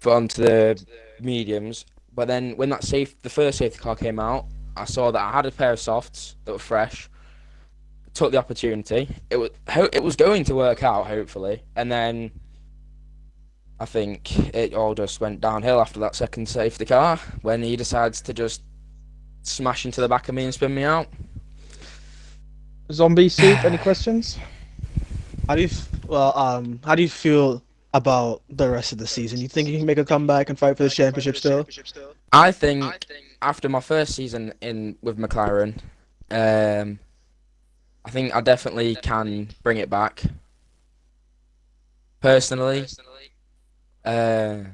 onto the mediums. But then when the first safety car came out, I saw that I had a pair of softs that were fresh. Took the opportunity. It was going to work out, hopefully, and then I think it all just went downhill after that second safety car when he decides to just smash into the back of me and spin me out. Zombie Soup, any questions? How do you feel about the rest of the season? You think you can make a comeback and fight for the championship still? I think after my first season in with McLaren, I think I definitely can bring it back. Personally, I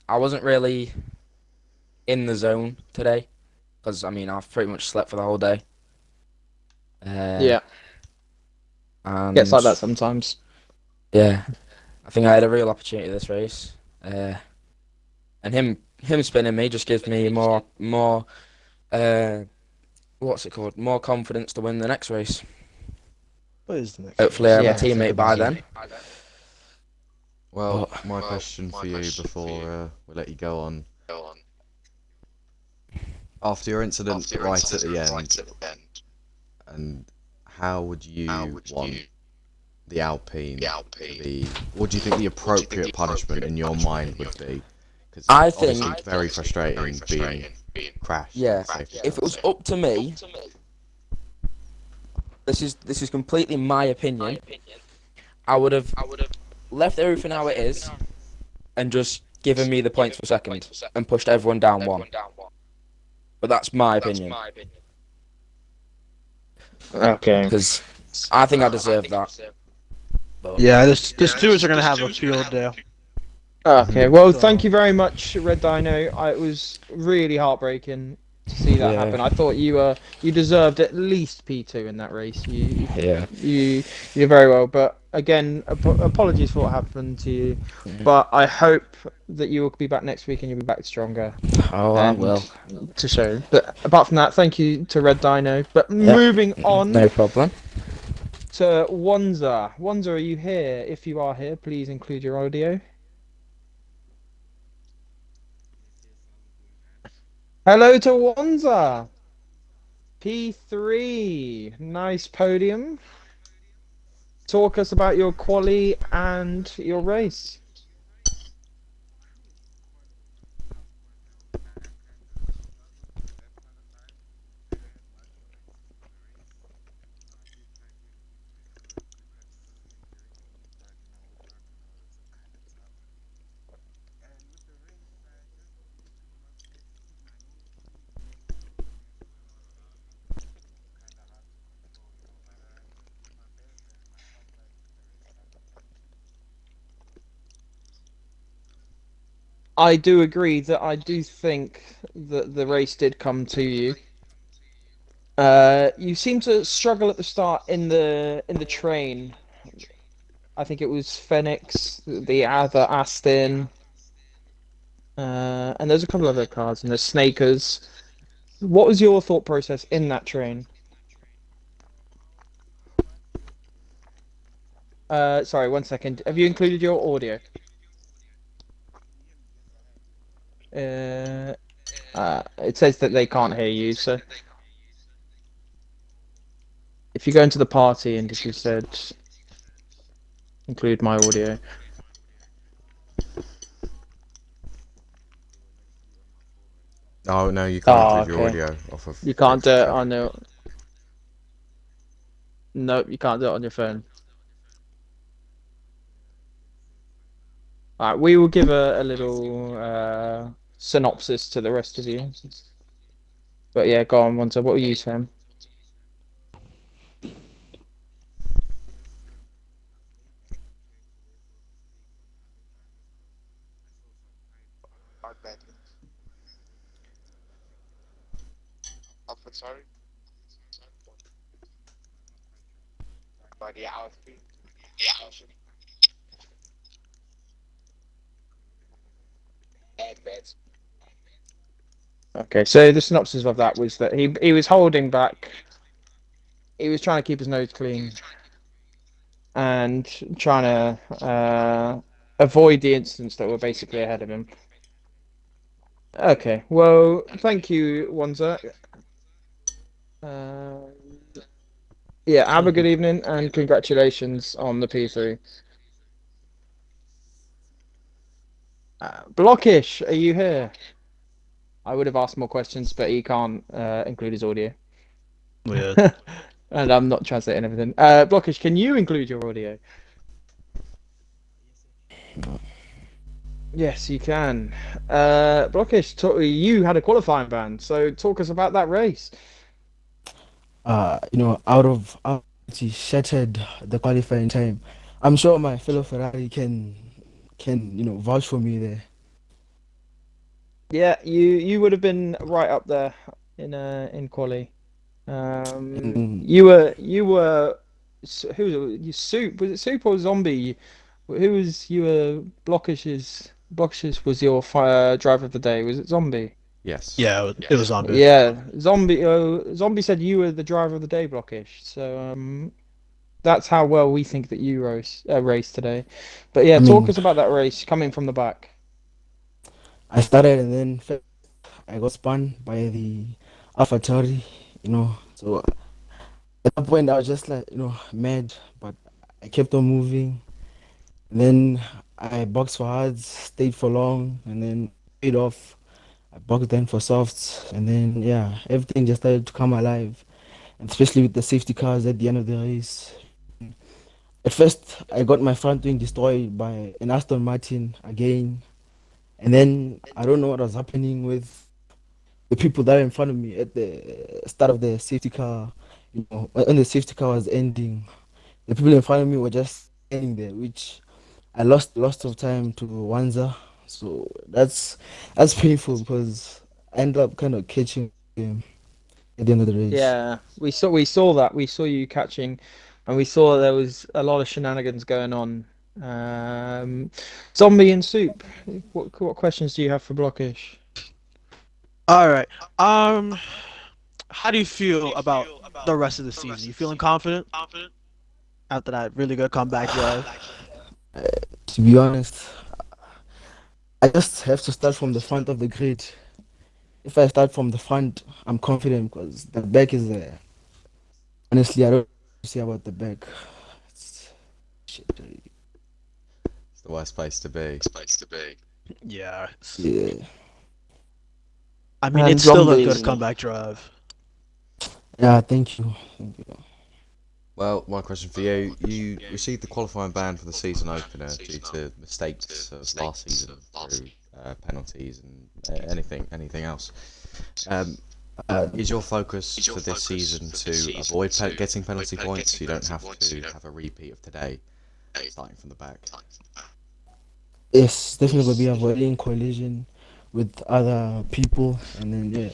wasn't really in the zone today because I mean I've pretty much slept for the whole day. Yeah, And gets like that sometimes. yeah, I think I had a real opportunity this race, and him spinning me just gives me more what's it called? More confidence to win the next race. What is the next? Hopefully, I have Yeah. a teammate by then. Well, my question for you before we let you go on. After your incident right at the end, and how would you want the Alpine to be? What do you think the appropriate punishment in your mind would be? Because I think- obviously it's very frustrating being crashed. Yeah, safety if it car. was up to me, this is completely my opinion. I would have left everything how it is, and just given me the points for second, and pushed everyone down one. But that's my opinion, Okay. because I think I deserve that. But Yeah, the stewards are gonna have a field day. Okay, well, thank you very much, Red Dino. It was really heartbreaking to see that Yeah. happen. I thought you deserved at least P2 in that race. Yeah. You did very well, but again, apologies for what happened to you. Mhm. But I hope that you will be back next week and you'll be back stronger Oh, I and will. to show. But apart from that, thank you to Red Dino. But moving on No problem. to Wanza. Wanza, are you here? If you are here, please include your audio. Hello to Wanza. P3. Nice podium. Talk us about your quali and your race. I do agree that I do think that the race did come to you. You seem to struggle at the start in the train. I think it was Phoenix, the other Aston, and there's a couple other cars, and there's Snakers. What was your thought process in that train? Sorry, 1 second. Have you included your audio? It says that they can't hear you, so if you go into the party and if you said include my audio. Oh no, you can't Oh, include your okay. audio off of. You can't do it Chat. on the. Nope, you can't do it on your phone. Alright, we will give a little synopsis to the rest of you. But yeah, go on, Monta. What were you saying? Okay, so the synopsis of that was that he was holding back. He was trying to keep his nose clean and trying to avoid the incidents that were basically ahead of him. Okay, well, thank you, Wanza. Uh, yeah, have a good evening and congratulations on the P3. Blockish, are you here? I would have asked more questions, but he can't include his audio. Weird. And I'm not translating everything. Blockish, can you include your audio? Yes, you can. Blockish, you had a qualifying ban, so talk us about that race. Out of he shattered the qualifying time. I'm sure my fellow Ferrari can vouch for me there. Yeah, you would have been right up there in quali. And You were who was it? You Soup, was it Soup or Zombie? Who was you were Blockish's was your fire driver of the day? Was it Zombie? Yes. Yeah, it was Zombie. Yeah, Zombie. Zombie said you were the driver of the day, Blockish. So that's how well we think that you raced today. But yeah, I talk mean, us about that race coming from the back. I started and then first I got spun by the AlphaTauri. So at that point I was just like mad, but I kept on moving. And then I boxed for hards, stayed for long, and then paid off. I boxed then for softs, and then yeah, everything just started to come alive, and especially with the safety cars at the end of the race. At first, I got my front wing destroyed by an Aston Martin again, and then I don't know what was happening with the people that are in front of me at the start of the safety car. When the safety car was ending, the people in front of me were just standing there, which I lost of time to Wanza. So that's painful because I ended up kind of catching him at the end of the race. Yeah, we saw that. We saw you catching, and we saw there was a lot of shenanigans going on. Zombie and Soup. What questions do you have for Blockish? All right. How do you feel about the rest of the season? You feeling confident after that really good comeback drive? To be honest, I just have to start from the front of the grid. If I start from the front, I'm confident because the back is there. Honestly, I don't see about the back. It's, shit. It's the worst place to be. Yeah. Yeah, I mean, And it's still a good Zombie. comeback drive. yeah. Thank you. Thank you. Well, one question for you. You received the qualifying ban for the season opener due to mistakes of last season through penalties and anything else. Um, is your focus for this season to avoid getting penalty points so you don't have to have a repeat of today, starting from the back? Yes, definitely gonna be avoiding collision with other people, and then yeah,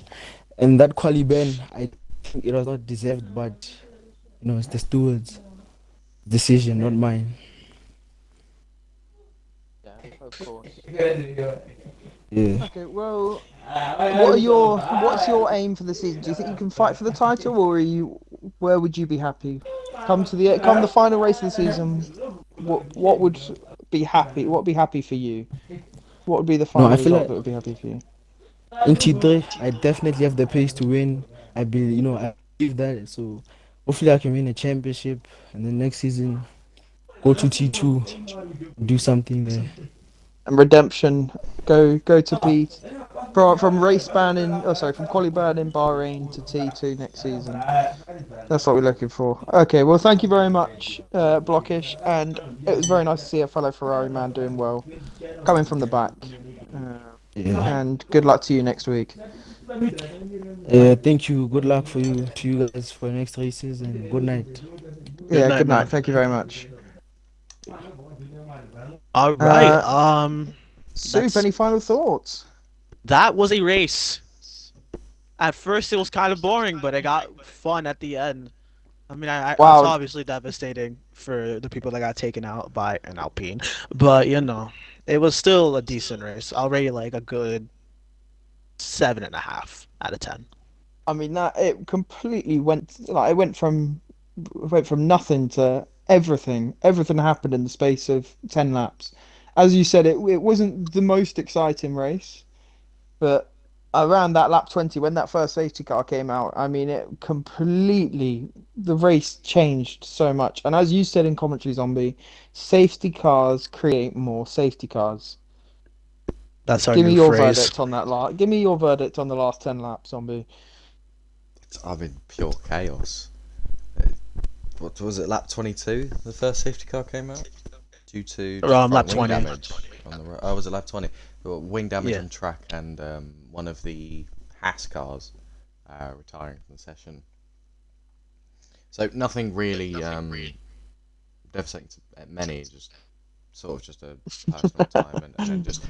and that quali ban, I think it was not deserved, but it's the steward's decision, not mine. Yeah, of course. Yeah. Okay, well, what's your aim for the season? Do you think you can fight for the title, or where would you be happy? Come the final race of the season. What would be happy? What would be happy for you? What would be the No, I final feel result like that would be happy for you? in T3, I definitely have the pace to win. I believe that. So hopefully, I can win a championship, and then next season go to T2, do something there. And redemption, go to Pete from race ban in from quali ban in Bahrain to T2 next season. That's what we're looking for. Okay, well, thank you very much, Blockish, and it was very nice to see a fellow Ferrari man doing well, coming from the back. Uh, Yeah. and good luck to you next week. Thank you. Good luck to you guys for next races, and good night. Good Yeah, night, good night. man. Thank you very much. All right. Uh, Soup, That's any final thoughts? that was a race. At first, it was kind of boring, but it got fun at the end. I mean, it's Wow, obviously devastating for the people that got taken out by an Alpine, but it was still a decent race. I'll rate it like a good 7.5 out of 10. I mean that it completely went from nothing to everything. Everything happened in the space of 10 laps. As you said, it wasn't the most exciting race. But around that lap 20, when that first safety car came out, I mean, it completely, the race changed so much. And as you said in commentary, Zombie, safety cars create more safety cars. That's our Give me new your phrase. verdict on that last. Give me your verdict on the last 10 laps, Zombie. I mean, pure chaos. What was it? Lap 22, the first safety car came out due to Lap wing 20. damage on the road. Oh, was it lap 20? Wing damage Yeah. on track and one of the Haas cars retiring from the session. So nothing really devastating to many, just sort of just a personal time and then just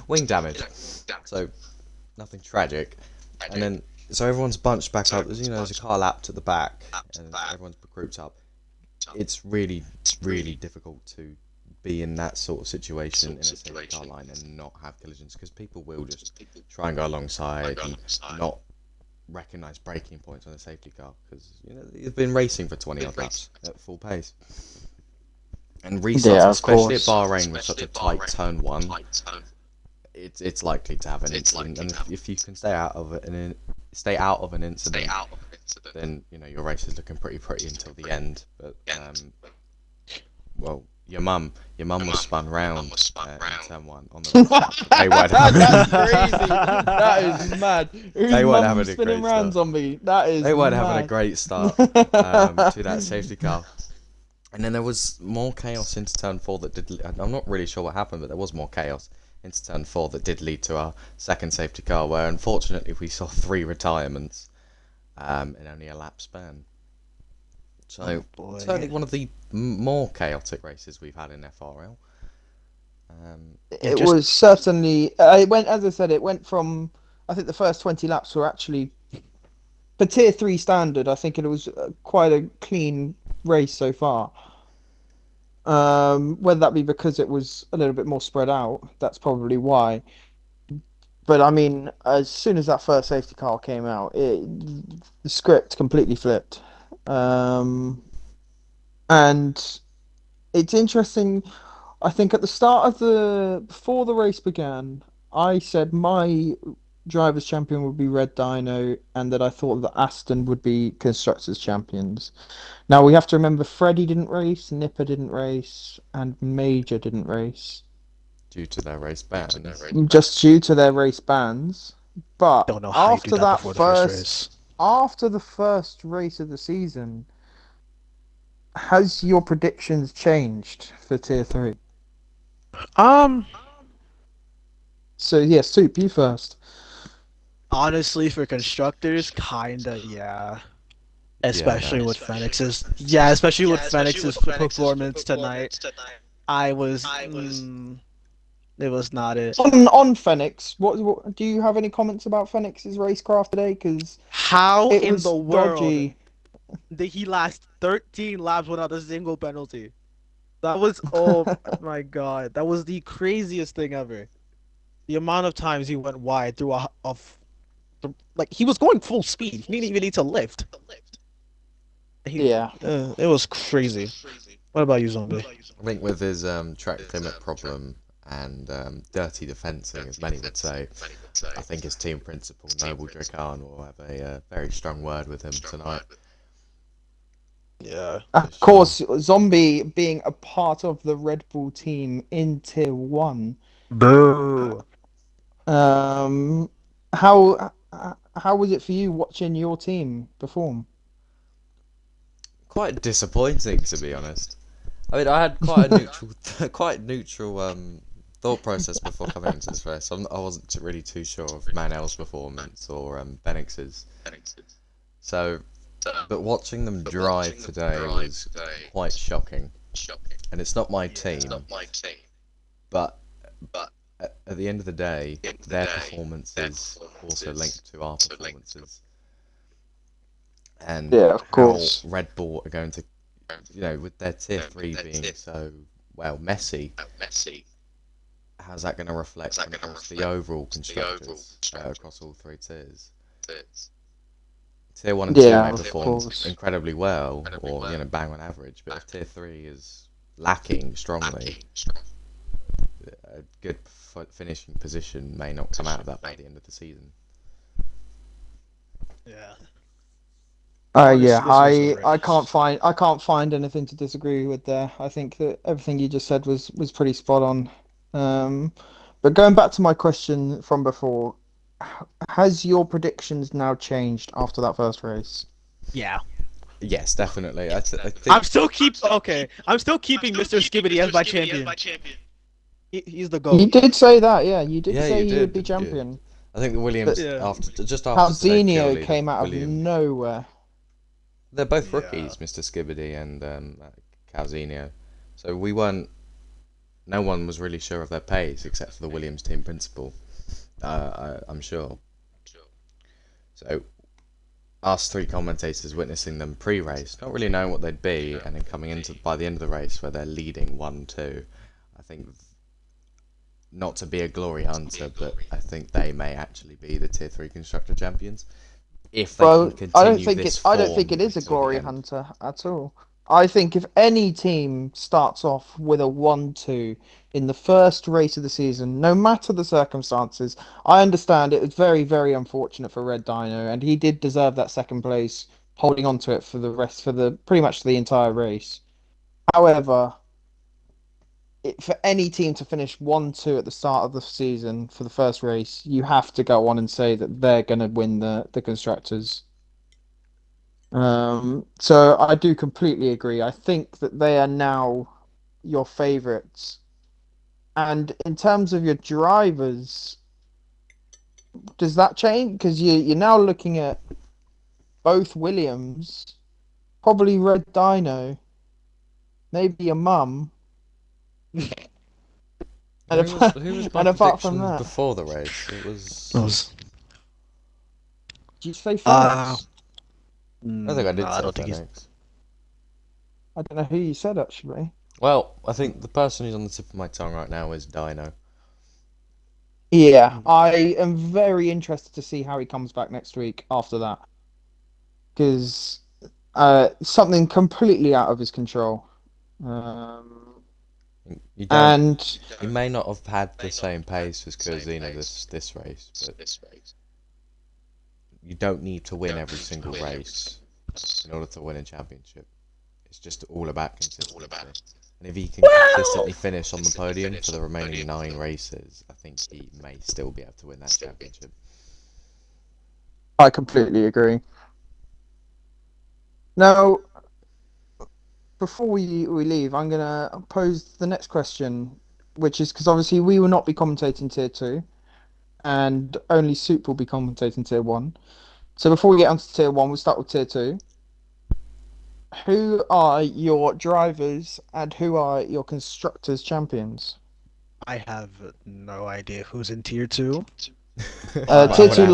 wing damage. So nothing tragic. And then so everyone's bunched back up. There's a car lapped at the back and everyone's grouped up. It's really, really difficult to be in that sort of situation in a safety car line and not have collisions, because people will just try and go alongside and not recognise braking points on a safety car, because you've been racing for 20 odd laps at full pace. And restarts, Yeah, of especially at course. Bahrain with such a tight turn one, it's likely to have an incident. And if you can stay out of an incident, then your race is looking pretty until the end. But well, your mum was spun round in turn one on the restart. They weren't That's crazy. That is mad. They weren't having a spinning great round, start. Zombie. That is They weren't having a mad. great start to that safety car. And then there was more chaos into turn 4 that did. I'm not really sure what happened, but there was more chaos into turn 4 that did lead to our second safety car, where unfortunately we saw 3 retirements in only a lap span. So certainly one of the more chaotic races we've had in FRL. It was certainly. It went, as I said, it went from. I think the first 20 laps were actually, for tier 3 standard, I think it was quite a clean race so far. Whether that be because it was a little bit more spread out, that's probably why. But I mean, as soon as that first safety car came out, the script completely flipped. And it's interesting. I think at the start of before the race began, I said my drivers' champion would be Red Dino, and that I thought that Aston would be constructors' champions. Now we have to remember Freddie didn't race, Nipper didn't race, and Major didn't race. Due to their race bans. Just due to their race bans. But Don't know how you do that before the first race. After the first race of the season, has your predictions changed for tier 3? So yeah, Soup, you first. Honestly, for constructors, kinda, yeah. Especially no. with Phoenix's, especially with Phoenix's performance tonight. I was, it was not it. On Phoenix, what do you have any comments about Phoenix's racecraft today? Because How it in was the world dodgy. did he last 13 laps without a single penalty? That was, oh my god, that was the craziest thing ever. The amount of times he went wide through like, he was going full speed. He didn't even need to lift. Yeah. It was crazy. What about you, Zombie? I think with his track limit problem and dirty defensing, as many would say, I think his team principal, Noble Drakan, will have a very strong word with him tonight. Yeah. Of course, Zombie being a part of the Red Bull team in tier 1. Boo. How was it for you watching your team perform? Quite disappointing, to be honest. I mean, I had quite a neutral thought process before coming into this race. I wasn't really too sure of Manel's performance or Benix's. So, but watching them drive today was quite shocking. And it's not my team, but at the end of the day, their performance is also linked to our performances. And Yeah, of how course. Red Bull are going to, with their tier 3 being so, messy, how's that going to reflect across the overall constructors across all 3 tiers? Tier 1 and 2 may perform incredibly well, or bang on average, but if tier 3 is lacking strongly, a good finishing position may not come out of that by the end of the season. Yeah. Yeah, This was a I race. can't find anything to disagree with there. I think that everything you just said was pretty spot on. But going back to my question from before, has your predictions now changed after that first race? Yeah. Yes, definitely. I think I'm still keeping Mr. Skibbity as my champion. He's the You GOAT. did say that, yeah. You did yeah, say you he did, would be didn't you? champion. I think the But Williams Yeah. just after today Calzinho purely came out of Williams. nowhere. They're both Yeah. rookies, Mr. Skibbity and Calzinho. So no one was really sure of their pace except for the Williams team principal. I'm sure. So us three commentators witnessing them pre-race, not really knowing what they'd be, and then coming into by the end of the race where they're leading 1-2. I think not to be a glory hunter, but I think they may actually be the tier 3 constructor champions if they can continue I don't think it is a till the glory end. hunter at all. I think if any team starts off with a 1-2 in the first race of the season, no matter the circumstances, I understand it was very, very unfortunate for Red Dino, and he did deserve that second place, holding on to it for the pretty much the entire race. However, for any team to finish 1-2 at the start of the season for the first race, you have to go on and say that they're going to win the constructors. So I do completely agree. I think that they are now your favourites. And in terms of your drivers, does that change? Because you're now looking at both Williams, probably Red Dino, maybe your mum. And Who was my and apart from predictions that, before the race? It was. did you say Phoenix? I think I did I say don't think he's. Phoenix. I don't know who you said actually. Well, I think the person who's on the tip of my tongue right now is Dino. Yeah, I am very interested to see how he comes back next week after that. Because something completely out of his control. You don't. And He may not have had the same pace as Kurzina this race, but you don't need to win every single race in order to win a championship. It's just all about consistency. And if he can consistently finish on the podium for the remaining 9 races, I think he may still be able to win that championship. I completely agree. Now, before we leave, I'm going to pose the next question, which is because obviously we will not be commentating Tier 2, and only Soup will be commentating Tier 1. So before we get onto Tier 1, we'll start with Tier 2. Who are your drivers and who are your constructors champions? I have no idea who's in tier 2. Tier 2 quick look.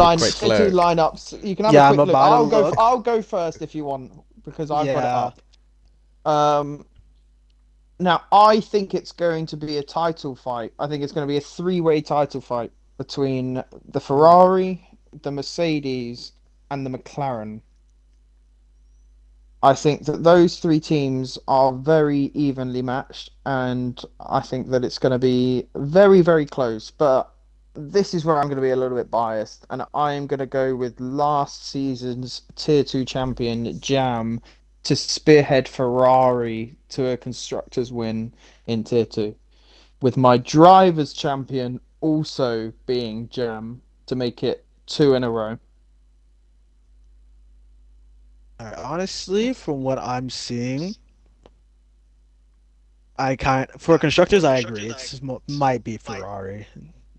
lineups. You can have Yeah, a I'm quick look. about to look. I'll go first if you want because I've got it up. Now I think it's going to be a title fight. I think it's going to be a 3-way title fight between the Ferrari, the Mercedes, and the McLaren. I think that those 3 teams are very evenly matched, and I think that it's going to be very, very close. But this is where I'm going to be a little bit biased, and I am going to go with last season's Tier 2 champion, Jam, to spearhead Ferrari to a constructors' win in Tier 2, with my drivers' champion also being Jam to make it 2 in a row. Alright, honestly, from what I'm seeing, for constructors, I agree. Might be Ferrari.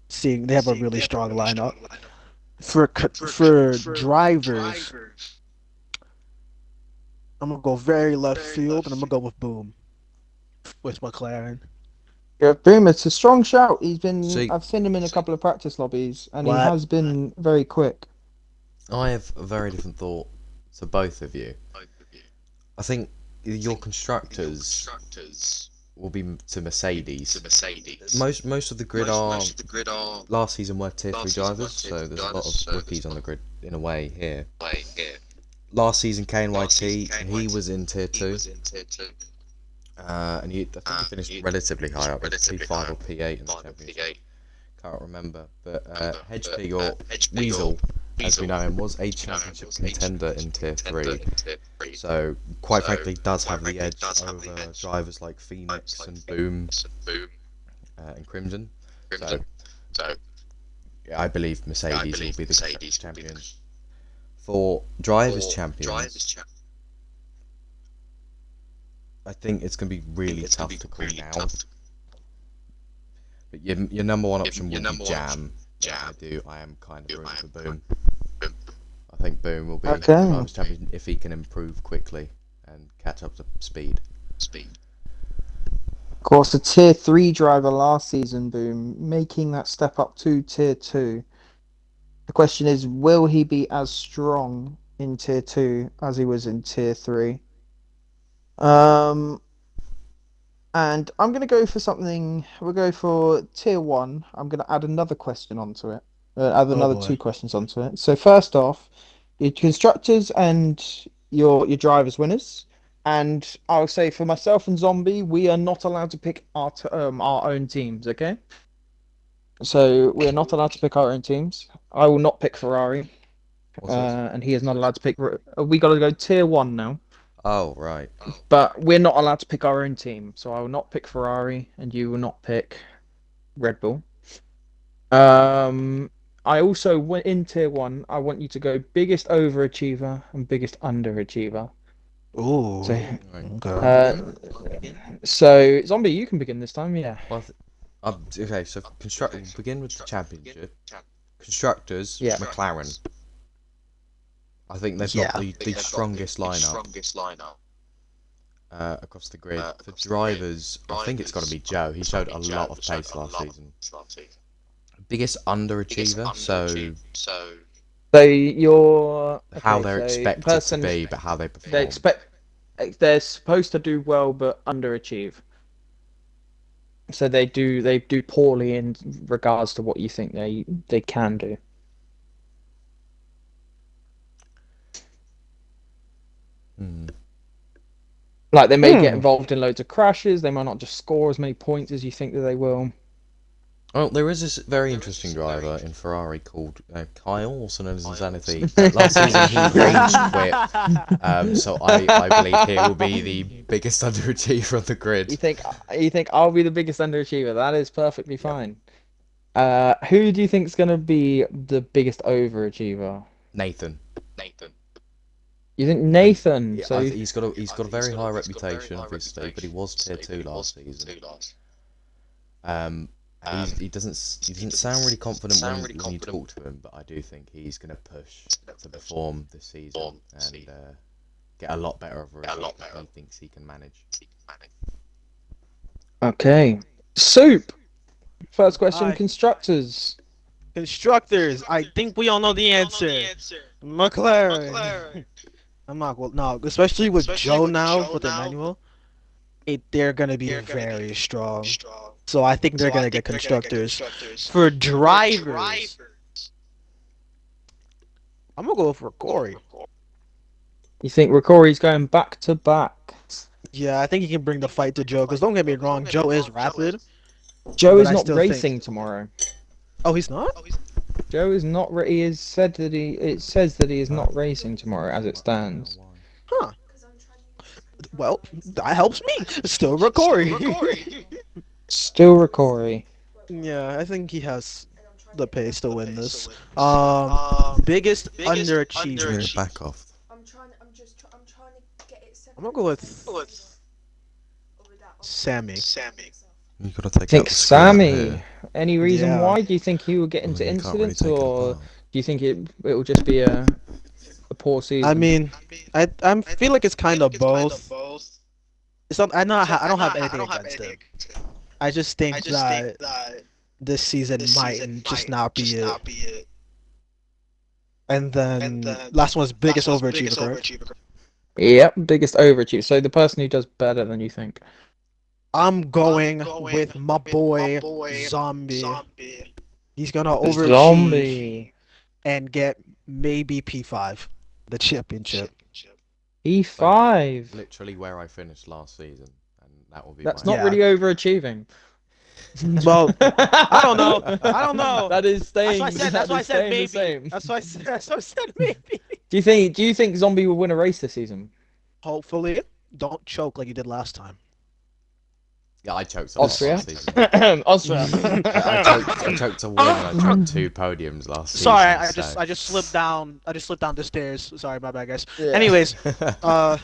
Seeing they have a really strong lineup. For drivers, I'm gonna go very left field, and I'm gonna go with Boom, with McLaren. Yeah, Boom, it's a strong shout. I've seen him in a couple of practice lobbies, and he What? has been very quick. I have a very different thought to both of you. I think your constructors will be to Mercedes. Most of the grid are last season were tier 3 drivers, so there's a lot of rookies on the grid in a way here. Last season KNYT, he was in tier 2. And I think he finished relatively high up, P5 or P8 in the championship. Can't remember, but Hedge Pig or Weasel, as we know him, was a championship contender in Tier 3. So, quite frankly, does have the edge over drivers like Phoenix and Boom and Crimson. So, yeah, I believe Mercedes will be the champion. For drivers' champions, I think it's going to be really tough to call now. But your number one option would be Jam. I am kind of rooting for Boom. I think Boom will be the drivers' champion if he can improve quickly and catch up to speed. Of course, a Tier 3 driver last season, Boom, making that step up to Tier 2. The question is, will he be as strong in Tier 2 as he was in Tier 3? And I'm going to go for something. We'll go for Tier 1. I'm going to add another question onto it. Add another 2 questions onto it. So first off, your constructors and your drivers winners. And I'll say for myself and Zombie, we are not allowed to pick our own teams, okay? So we're not allowed to pick our own teams. I will not pick Ferrari. And he is not allowed to pick... We got to go Tier 1 now. Oh, right. But we're not allowed to pick our own team. So I will not pick Ferrari, and you will not pick Red Bull. I also, in Tier 1, I want you to go biggest overachiever and biggest underachiever. Ooh. So, Zombie, you can begin this time, yeah. Well, okay, so begin with the championship. Constructors, McLaren. I think they've got the strongest lineup across the grid. For drivers, I think it's got to be Joe. He showed a lot of pace last season. Biggest underachiever, so you're how they're expected to be, but how they perform. They're supposed to do well, but underachieve. So they do poorly in regards to what you think they can do. Like, they may get involved in loads of crashes. They might not just score as many points as you think that they will. Well, there is this very interesting driver in Ferrari called Kyle, also known as Insanity. Last season he rage quit, so I believe he will be the biggest underachiever on the grid. You think I'll be the biggest underachiever? That is perfectly fine. Who do you think is going to be the biggest overachiever? Nathan. You think Nathan? Yeah, so he's got a very high reputation, obviously, but he was Tier 2 last season. He doesn't sound really confident when you talk to him, but I do think he's going to push to perform this season and get a lot better of a result that he thinks he can manage. Okay. Soup! First question, constructors. Constructors, I think we all know the answer. McLaren. I'm not no, especially with Joe now with Emmanuel. They're gonna be very strong. So I think they're gonna get constructors. For drivers, I'm gonna go for Corey. You think Ricori's going back to back? Yeah, I think he can bring the fight to Joe. Because don't get me wrong, Joe is rapid. Joe is not racing tomorrow. Oh, he's not? Joe is not. He has said that it says that he is not racing tomorrow, as it stands. Huh. Well, that helps me. Still Ricori. Still Ricori. Yeah, I think he has the pace to win this. Biggest underachiever. Back off. I'm trying to get it. I'm gonna go with Sammy. You gotta take Think out the Sammy. Any reason Yeah. why? Do you think he will get into You can't really incidents, take it or apart. do you think it will just be a poor season? I mean, I feel like it's kind of both. It's not, I don't have anything against him. I just think that this season might just not be it. And then last one's biggest overachiever, correct? Yep, biggest overachiever. So the person who does better than you think. I'm going with my boy Zombie. He's gonna overachieve Zombie. and get maybe P5, the championship. E5. Literally where I finished last season, and That will be That's my not really overachieving. Well, I don't know. I don't know. That is staying. That's why I said The maybe. same. That's why I said maybe. Do you think Zombie will win a race this season? Hopefully, don't choke like you did last time. Yeah, I choked a lot Austria. last season. Austria. I choked to win, and I choked 2 podiums last season. Sorry, So. I just slipped down. I just slipped down the stairs. Sorry, my bad, guys. Yeah. Anyways, my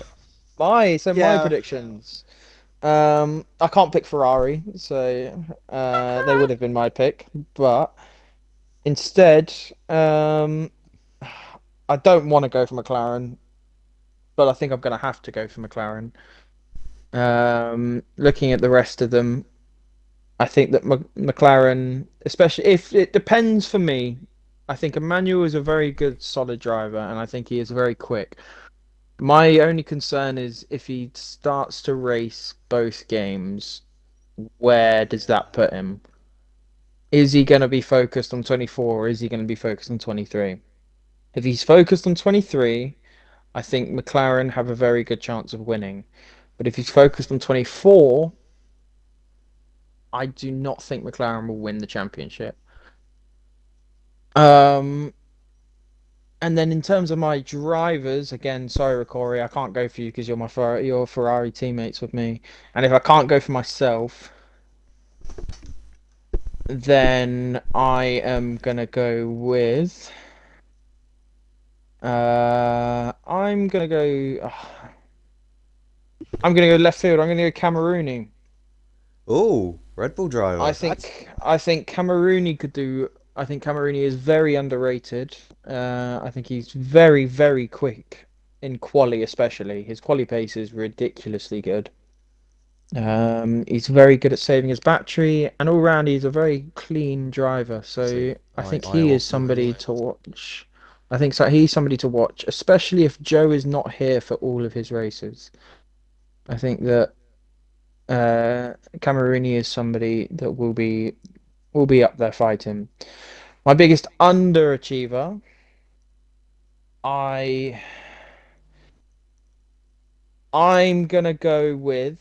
Yeah. predictions. I can't pick Ferrari, so they would have been my pick, but instead, I don't want to go for McLaren, but I think I'm going to have to go for McLaren. Looking at the rest of them, I think that McLaren, especially if it depends for me, I think Emmanuel is a very good, solid driver, and I think he is very quick. My only concern is if he starts to race both games, where does that put him? Is he going to be focused on 24 or is he going to be focused on 23? If he's focused on 23, I think McLaren have a very good chance of winning. But if he's focused on 24, I do not think McLaren will win the championship. And then in terms of my drivers, again, sorry, Corey, I can't go for you because you're Ferrari teammates with me. And if I can't go for myself, then I am gonna go with. I'm gonna go. I'm gonna go left field. I'm gonna go Camerooni. Ooh, Red Bull driver. I think Camerooni could do. I think Camerooni is very underrated. I think he's very, very quick in quali, especially. His quali pace is ridiculously good. He's very good at saving his battery, and all round he's a very clean driver. So See, I think I he is also somebody agree. to watch. I think so. He's somebody to watch, especially if Joe is not here for all of his races. I think that Camerooni is somebody that will be up there fighting. My biggest underachiever, I'm gonna go with,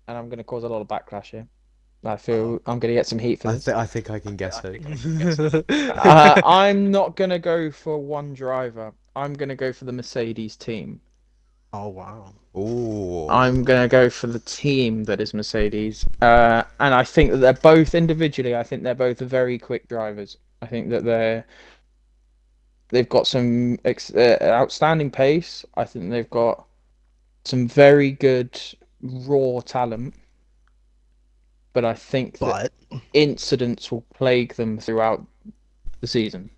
and I'm gonna cause a lot of backlash here. I feel I'm gonna get some heat for this. I think I can guess who. I'm not gonna go for one driver. I'm gonna go for the Mercedes team. Oh wow. Ooh. I'm gonna go for the team that is Mercedes. And I think that they're both individually. I think they're both very quick drivers. I think that they've got some outstanding pace. I think they've got some very good raw talent. But I think that incidents will plague them throughout the season.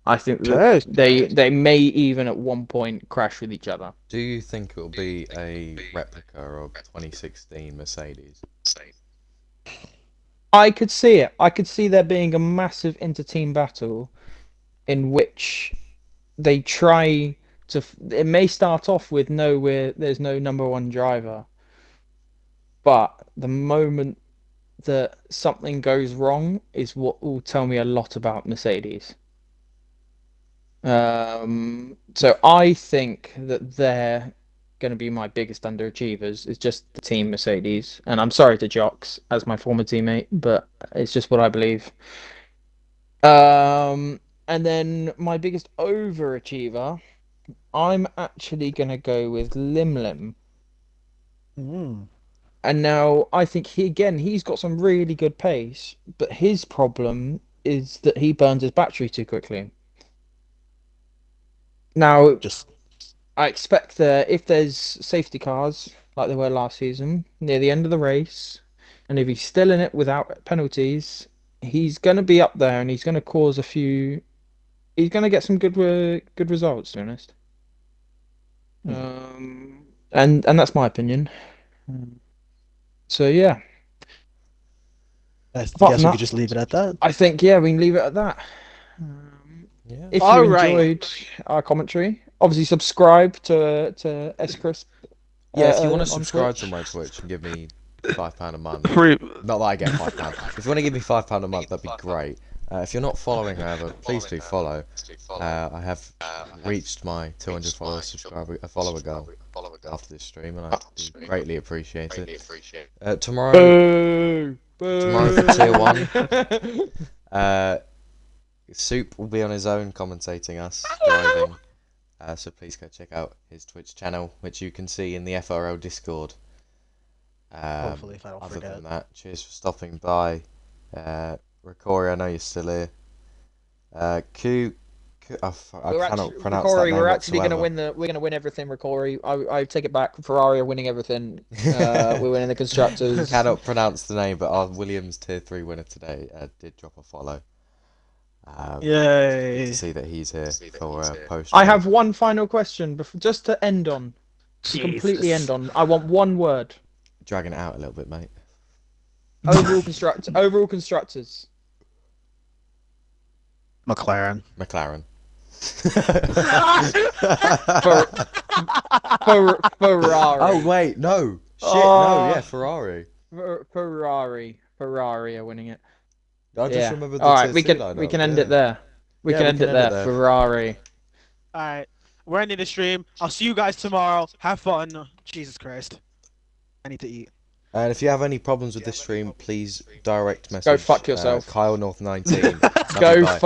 I think that they may even at one point crash with each other. Do you think it will be a replica of 2016 Mercedes? I could see it. I could see there being a massive inter-team battle in which they try to. It may start off with there's no number one driver, but the moment that something goes wrong is what will tell me a lot about Mercedes. So I think that they're going to be my biggest underachievers. It's just the team Mercedes, and I'm sorry to Jocks as my former teammate, but it's just what I believe. And then my biggest overachiever, I'm actually going to go with Lim Lim. And now I think he's got some really good pace, but his problem is that he burns his battery too quickly. Now, I expect that if there's safety cars like there were last season near the end of the race, and if he's still in it without penalties, he's going to be up there and he's going to cause a few. He's going to get some good results, to be honest. And that's my opinion. So yeah. I guess we could just leave it at that. I think we can leave it at that. Yeah. If you enjoyed our commentary, obviously subscribe to S Crisp. Yeah, if you want to on subscribe Twitch. to my Twitch and give me £5 a month. Not that I get £5. If you want to give me £5 a month, that'd be great. If you're not following, however, please do follow. I have reached my 200 follower goal. after this stream, and I do greatly appreciate it. Tomorrow, Boo! tomorrow for tier 1, Soup will be on his own commentating us driving. So please go check out his Twitch channel, which you can see in the FRL Discord. Hopefully, if I don't Other forget. than that, cheers for stopping by. Ricori, I know you're still here. I cannot pronounce that name we're actually whatsoever. gonna win we're gonna win everything, Ricori. I take it back. Ferrari are winning everything. We're winning the constructors. Cannot pronounce the name, but our Williams tier 3 winner today did drop a follow. Yay! To see that he's here for post. I have one final question, just to end on. To completely end on. I want one word. Dragging it out a little bit, mate. Overall constructors. McLaren. McLaren. Ferrari. Oh wait, no. Shit, no. Yeah, Ferrari. Ferrari are winning it. I just remembered the All right, tier 2 lineup, we can end it there. We can end it there. Ferrari. Alright, we're ending the stream. I'll see you guys tomorrow. Have fun. Jesus Christ. I need to eat. And if you have any problems with this stream, please direct message. Go fuck yourself. Kyle North 19. Go fuck